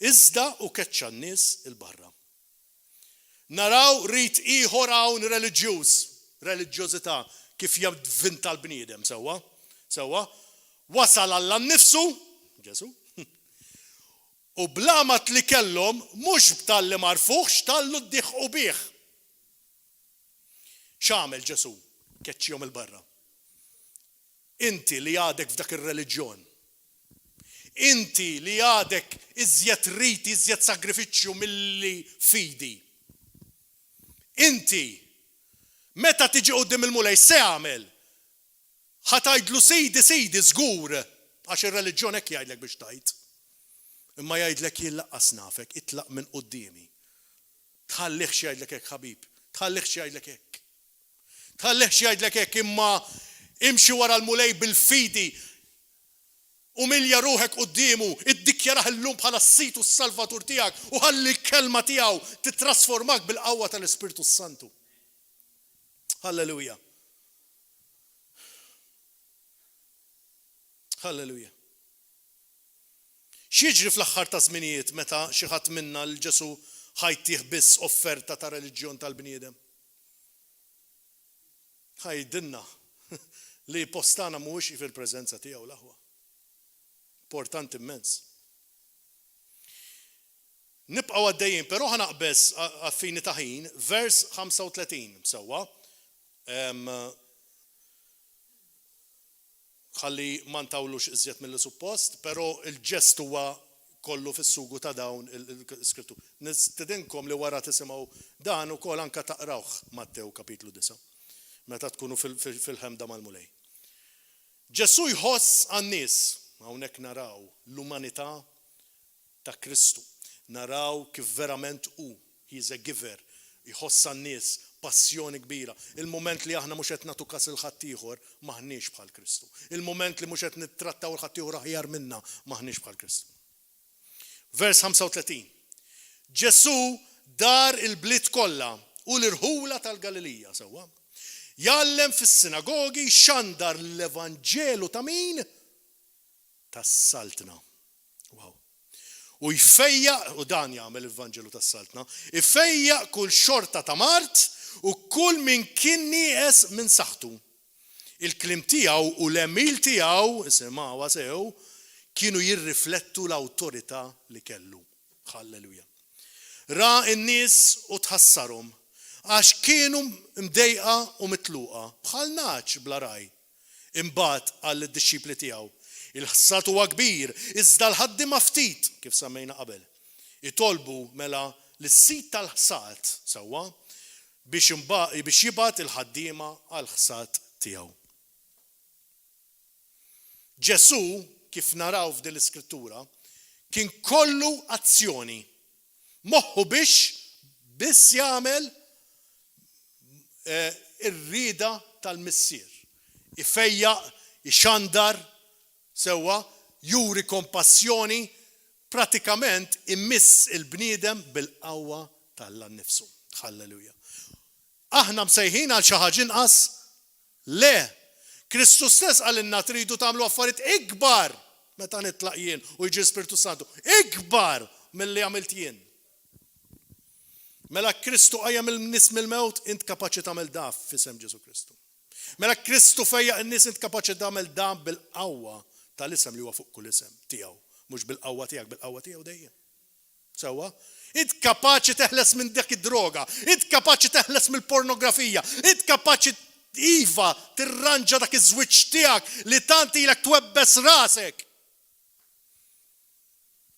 Iżda u keċċa n-nies il-barra. Naraw rid ieħor hawn reliġjożità kif javvinta l-bniedem sewwa. Wasal Alla nnifsu, Ġesu, u blamat li kellhom mhux b'talli marfuħx tallu ddieħqu bih. X'għamel Ġesu? Keċċihom il-barra. Inti li għadek f'dak ir-reliġjon. Inti li għadek iżjed riti, iżjed sagrifiċċju milli fidi. Inti meta tiġi quddiem il-mulej se għamel? ħatajdlu sidi żgur għax ir-reliġjon hekk jgħidlek biex tajt. Imma jgħidlek jillaqqas nafek, itlaq minn qudiemi. Tħallihx jgħidlek hekk ħabib, tħallihx jgħidlek hekk. Tħallihx jgħidlek hekk imma imxi wara l-mulej bil-fidi umilja ruħek quddiemu, iddikjaraħ illum bħala s-sit u s-salvatur tiegħek u ħalli l-kelma tiegħu titrasformak bil-qawwa tal-Ispiritu Santu. Halleluja. Halleluja. X'jiġri fl-aħħar ta' żminijiet meta xi ħadd minna l Ġesu ħajtih biss offerta ta' reliġjon tal-bniedem? Ħajdinna li postana mhuwiex fil-preżenza tiegħu l-aħwa. Importanti immens. Nibqgħu għaddejjin, però ħanaqbes għaffini ta' ħin, vers 35 sewwa. Ħalli ma ntawlux iżjed mill-suppost, però il-ġest huwa kollu fis-sugu ta' dawn l-iskrittur. Nistedinkom li wara tisimgħu dan ukoll anke taqrawh Mattew kapitlu 9, meta tkunu fil-ħemda mal-mulej. Ġesu jħoss għan-nies, hawnhekk naraw l-umanità ta' Kristu. Naraw kif verament he's a giver, jħoss għan-nies, passjoni kbira. Il-moment li aħna mhux qed nagħtu każ il-ħadd ieħor maħniex bħal Kristu. Il-moment li mhux qed nittrattaw il-ħadd ieħor aħjar minna maħniex bħal Kristu. Vers 35. Ġesu dar il-bliet kollha u l-irħula tal-Galilija sewwa. Jallem fis-sinagogi xandar l-Evanġelu ta' min? Tas-saltna. Wow. U jfejja, u dan jagħmel l-Evanġelu tas-saltna, ifejja kull xorta ta' Mart u kull min kien nieqes minn saħħtu. Il-klim tiegħu u l-emil tiegħu, isimgħuha sew, kienu jirriflettu l-awtorità li kellu. Halleluja. Ra n-nies u tħassarhom għax kienu mdejqa u mitluqa bħal naċ bla raj. Imbagħad għall-disċipli tiegħu. Il-ħsat huwa kbir, iżda l-ħaddiema ftit kif semmejna qabel. Itolbu mela l-sit tal-ħsat sewwa biex jibgħat il-ħaddiema għall-ħsat tiegħu. Ġesu, kif naraw f'din l-iskrittura, kien kollu azzjoni. Moħħu biss jagħmel ir-rieda tal-missier. Ifejja, ixandar, sewwa, juri kompassjoni, pratikament immiss il-bniedem bil-qawwa tal-Alla nnifsu. Halleluja. Aħna msejħin għal xi ħaġa inqas? Le. Kristus stess għalinna tridu tagħmlu affarijiet ikbar meta nitlaq jien u jiġi Spiritu Santu ikbar milli għamilt jien. Mela Kristu qajjem il-nies mill-mewt, int kapaċi tagħmel da f'isem Ġesu Kristu. Mela Kristu fejjaq in-nies, int kapaċi tagħmel da bil-qawwa tal-isem li huwa fuq kull isem tiegħu, mhux bil-qawwa tiegħek, bil-qawwa tiegħu dejjem. Sewwa? Int kapaċi teħles minn dik id-droga, int kapaċi teħles mill-pornografija, int kapaċi iva tirranġa dak iż-żwiġġ tiegħek li tant ilek twebbes rasek.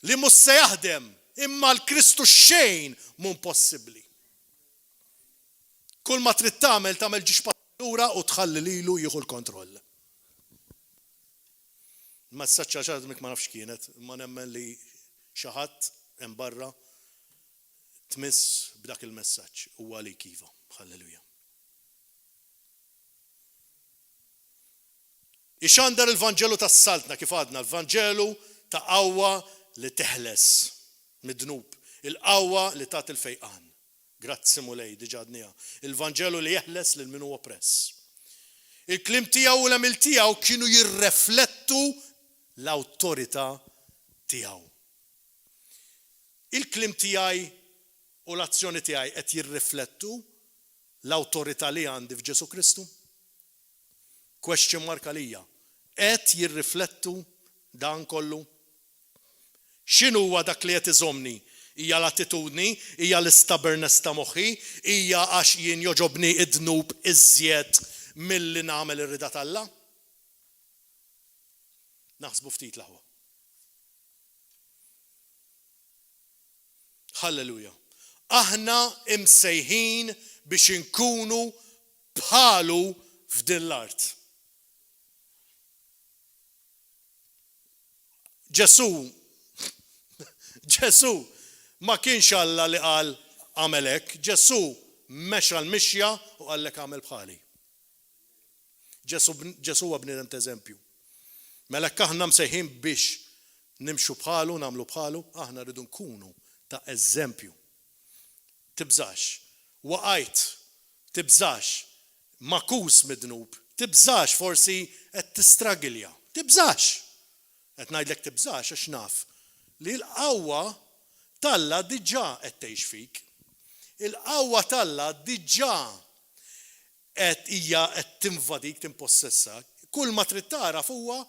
Li mhux se jaħdem, imma l-Kristu xejn mhu impossibbli. Kull ma trid tagħmel ġiex lura u tħalli lilu jieħu l-kontroll. Ma s-saċċa ċadmik ma nafx kienet, ma nemmen li xi ħadd hemm barra tmiss b'dak il-messaġġ huwa għalik iva. Halleluja. Ixandar il-Vanġelu tas-saltna kif għadna, l-Vanġelu ta' qawwa li teħles mid-dnub, il-qawwa li tat il-fejqan. Grazzi mulej, diġà għadniha. Il-Vanġelu li jeħles lil min huwa oppress. Il-klim tiegħu u l-għamil tiegħu kienu jirreflettu l-awtorità tiegħu. Il-klim tiegħi u l-azzjoni tiegħi qed jirriflettu l-awtorità li għandi f'Ġesu Kristu? Question mark għalija. Qed jirriflettu dan kollu? X'inhu huwa dak li qed iżommni? Hija l-attitudni, hija l-stubbornness ta' moħħi, hija għax jien joġobni id-dnub iżjed milli nagħmel ir-rida tal-Alla? Naħsbu ftit laħwa. Halleluja. Aħna imsejħin biex inkunu bħalu f'din l-art. Ġesu ma kienx Alla li qal għamelek, Ġesu mexa l-mixja u qallek għamel bħali. Ġesu huwa bniedem ta' eżempju. Mela aħna msejħin biex nimxu bħalu, nagħmlu bħalu, aħna rridu nkunu ta' eżempju. Tibżax, waqajt, tibżax, makus mid-dnub, tibżax forsi qed tistragilja, tibżax. Qed ngħidlek tibżax għax naf li l-qawwa talla diġà qed tgħix fik. Il-qawwa talla diġà qed hija qed tinvadik, timpossessak. Kull ma trid taraf huwa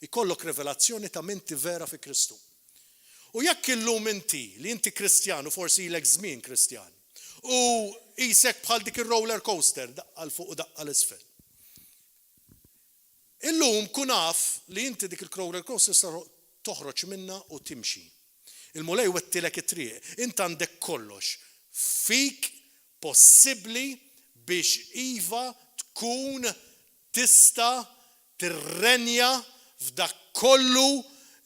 ikollok rivelazzjoni ta' minti vera fi Kristu. U jekk illum inti li inti Kristjan u forsi ilek żmien Kristjan u isek bħal dik ir-roller coaster daqqa l fuq u daqqa l-isfel. Illum kun naf li inti dik il-roller coaster toħroġ minna u timxi. Il-mulej wettilek it-triq, inti għandek kollox fik possibbli biex iva tkun tista' tirrenja f'dak kollu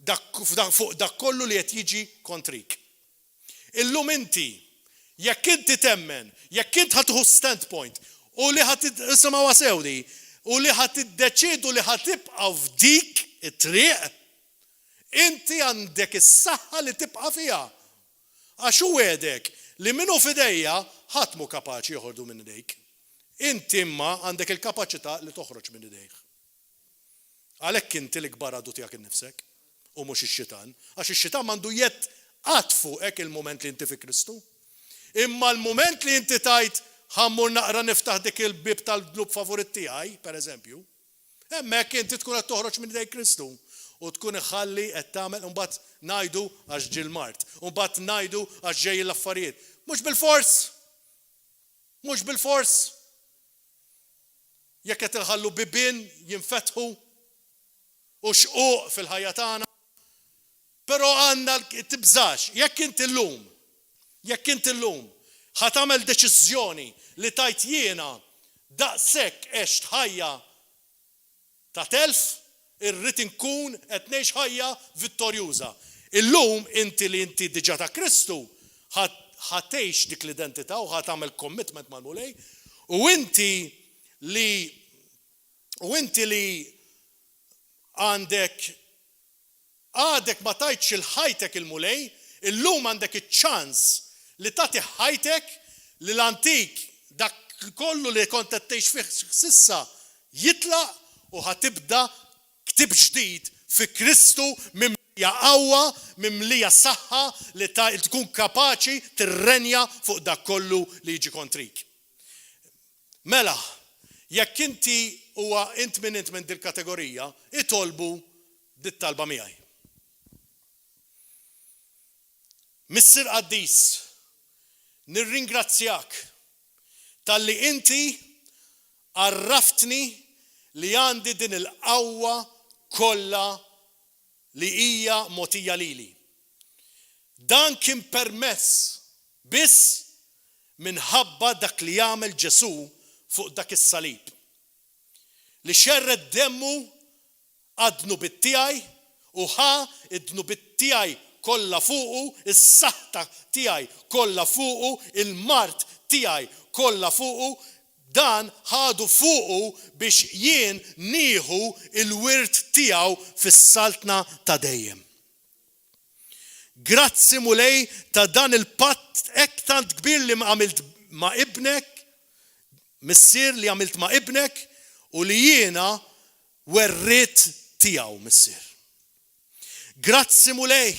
fuq dak kollu li qed jiġi kontrik. Illum inti, jekk inti temmen, jekk inti ħadħu standpoint u li isimgħu sewdi u li iddeċiedu li ħatibqa' f'dik it-triq, inti għandek is-saħħa li tibqa' fiha. Għax hu għedek li minnu f'idejja ħadd mhu kapaċi joħordu minn idejk. Inti imma għandek il-kapaċità li toħroġ minn idejk. Għalhekk inti l-ikbar għadu tiegħek innifsek u mhux ix-xitan, għax ix-xitan m'għandu jett qatt fuqek il-mument li inti fi Kristu. Imma l-mument li inti tajt ħammur naqra niftaħ dik il-bib tal-dnub favorit tiegħi, pereżempju, hemmhekk inti tkun qed toħroġ minn idejk Kristu u tkun iħalli qed tagħmel u mbagħad ngħidu għax ġie l-mart, u mbagħad ngħidu għax ġej l-affarijiet. Mhux bil-fors. Mhux bil-fors. Jekk qed inħallu bibien jinfetħu u xquq fil-ħajja tagħna. Però għandna tibżax, jekk inti llum ħa tagħmel deċiżjoni li tajt jiena daqshekk għext ħajja ta' telf, irrid inkun qed ngħix ħajja vittorjuża. Illum inti li inti diġà ta' Kristu ħa tgħix dik l-identità u ħa tagħmel commitment mal-mulej u inti li għandek ma tajtx il-ħajtek il-mulej, illum għandek iċ-ċans li tagħti ħajtek li l-antik dak kollu li kont qed tgħix fih sissa jitlaq u ħatibda ktib ġdid fi Kristu mimlija qawwa, mimlija saħħa li tkun kapaċi tirrenja fuq dak kollu li jiġi kontrik. Mela, jekk inti huwa int minn dil kategorija, itolbu dit-talba miegħi. Missier Qaddis, nirringrazzjak tal-li inti għarraftni li għandi din il-qawwa kollha li hija mogħtija lili. Dan kien permess biss minħabba dak li jagħmel Ġesu fuq dak is-salib. Li xerred demmu għad-dnubit tiegħi u ħa id-dnubit tiegħi kollha fuqu, is-saħħa tiegħi kollha fuqu, il-mart tiegħi kollha fuqu, dan ħadu fuqu biex jien nieħu il-wirt tiegħu fis-saltna ta' dejjem. Grazzi mulej ta' dan il-patt hekk tant kbir li għamilt ma' ibnek, missier li għamilt ma' ibnek u li jiena werrit tiegħu missier. Grazzi mulej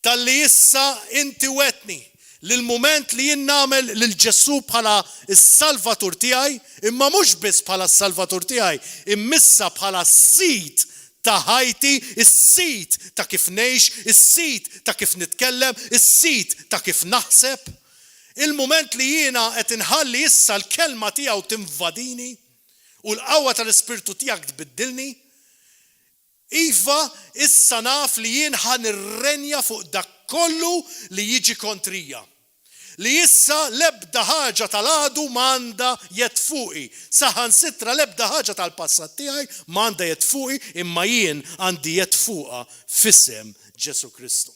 tal-li issa inti wetni l-moment li jien nagħmel lil Ġesu bħala s-Salvatur tiegħi, imma mhux biss bħala s-Salvatur tiegħi, immissa bħala s-sit ta' ħajti, is-sit ta' kif ngħix, is-sit ta' kif nitkellem, is-sit ta' kif naħseb. Il-moment li jiena qed inħalli issa l-kelma tiegħu tinvadini u l-qawwa tal-Ispirtu tiegħek tbiddilni, iva issa naf li jien ħanirrenja fuq dak kollu li jiġi kontrija. Li issa l-ebda ħaġa tal-għadu m'għandha jitfuqi. Saħansitra l-ebda ħaġa tal-passat tiegħi m'għandha jitfuqi, imma jien għandi jitfuqha f'isem Ġesu Kristu.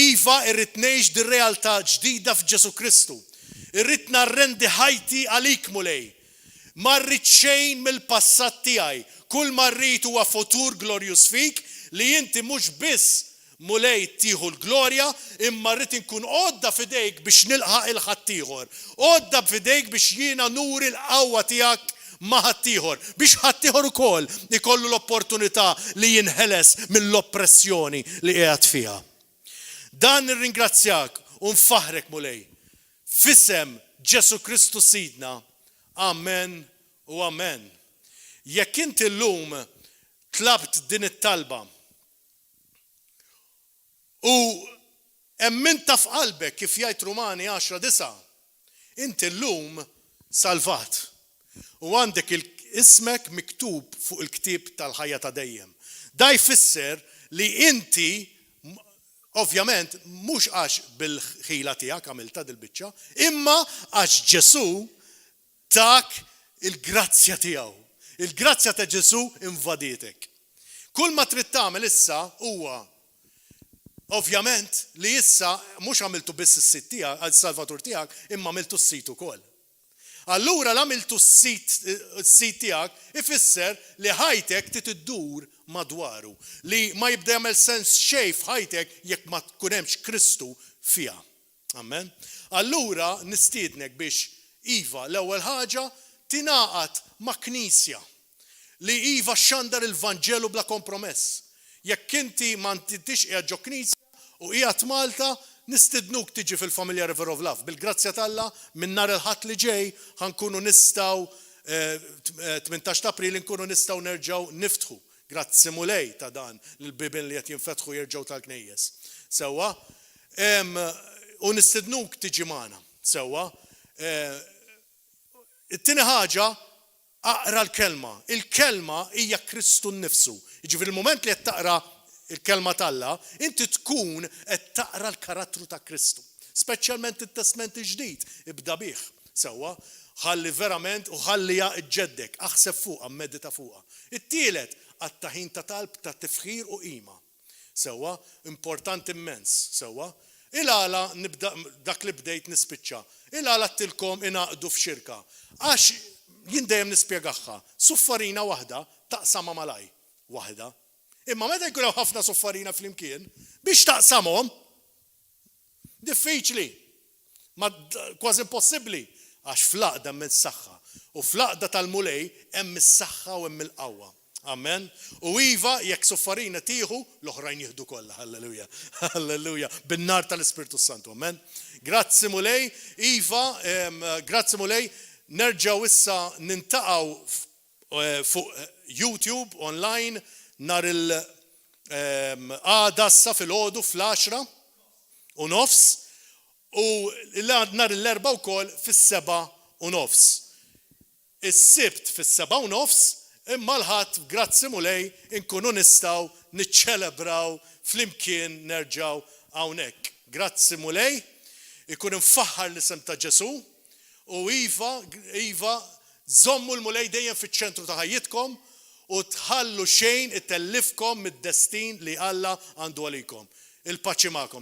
Iva irrid ngħix di realtà ġdida f'Ġesu Kristu. Irrid narrendi ħajti għalik mulej. Ma rrid xejn mill-passat tiegħi. Kull ma rrid huwa futur glorjus fik li inti mhux biss mulej tieħu l-glorja, imma rrid inkun għodda fidejk biex nilħaq il-ħaddieħor. Għodda fidejk biex jiena nuri l-qawwa tiegħek ma' ħaddieħor, biex ħaddieħor ukoll ikollu l-opportunità li jinħeles mill-oppressjoni li qiegħed fiha. Dan nirringrazzjak u nfaħrek mulej. F'isem Ġesu Kristu Sidna. Amen u amen. Jekk inti llum tlabt din it-talba u emminta f'qalbek kif jgħid Rumani 10:9, inti llum salvat u għandek ismek miktub fuq il-ktieb tal-ħajja ta' dejjem. Da jfisser li inti ovvjament mhux għax bil-ħila tiegħek għamilta dil-biċċa, imma għax Ġesu tak il-grazzja tiegħu. Il-grazzja ta' Ġesu invaditek. Kull ma trid tagħmel issa huwa ovvjament li issa mhux għamiltu biss is-sit tiegħek għall-Salvatur tiegħek, imma għamiltu s-sit ukoll. Allura l-għamiltu s-sit tiegħek ifisser li ħajtek trid iddur madwaru, li ma jibda jagħmel sens xejn f'ħajtek jekk ma tkun hemmx Kristu fiha. Amen. Allura nistiednek biex iva l-ewwel ħaġa tingħaqad ma' knisja li iva xandar il-Vanġelu bla kompromess. Jekk inti ma ntintix qiegħed ġo knisja u qiegħed Malta, nistidnuk tiġi fil-Familja River of Love. Bil-grazzja t'Alla minn nhar il-ħadd li ġej ħankunu nistgħu 18 ta' April nkunu nistgħu nerġgħu niftħu. Grazzi mulej ta' dan l-bibin li qed jinfetħu jerġgħu tal-knejjes. Sewwa u nistidnuk tiġi magħna. Sewwa it-tieni ħaġa aqra l-kelma. Il-kelma hija Kristu nnifsu. Jiġifieri il-mument li qed taqra il-kelma t'Alla, inti tkun qed taqra l-karattru ta' Kristu. Speċjalment it-Testament il-ġdid ibda bih. Sewwa, ħalli verament u ħallija ġeddek, aħseb fuqha, medita fuqha. It-tielet għat-taħin ta' talb ta' tifħir u qima. Sewwa, importanti immens. Sewwa, il-għala nibda dak li bdejt nispiċċa. Il-għala tilkom inaqdu f'xirka. Għax jien dejjem nispjegaħħa. Suffarina waħda taqsama malaj. Waħda. Imma meta jkun hemm ħafna suffarina flimkien biex taqsamhom diffiċli. Ma kważi impossibbli għax flaqda hemm is-saħħa u flaqda tal-mulej hemm is-saħħa u hemm il-qawwa. Amen. U iva, jekk soffarina tieħu, l-oħrajn jieħdu kollha. Halleluja. Halleluja. Bin-nar tal-Ispiritu Santu. Amen. Grazzi mulej. Iva, grazzi mulej. Nerġaw issa nintaqgħu fuq YouTube online nar għadassa fil-ħodu fl-10 u nofs u nar l-4 wkoll fis-7:30. Is-sibt fis-7:30 imma l-ħadd grazzi mulej inkunu nistgħu niċċelebraw flimkien nerġgħu hawnhekk. Grazzi mulej, ikun infaħħar l-isem ta' Ġesu u iva żommu l-mulej dejjem fiċ-ċentru ta' ħajjitkom u tħallu xejn itellifkom mid-destin li Alla għandu għalikom. Il-paċi magħkom.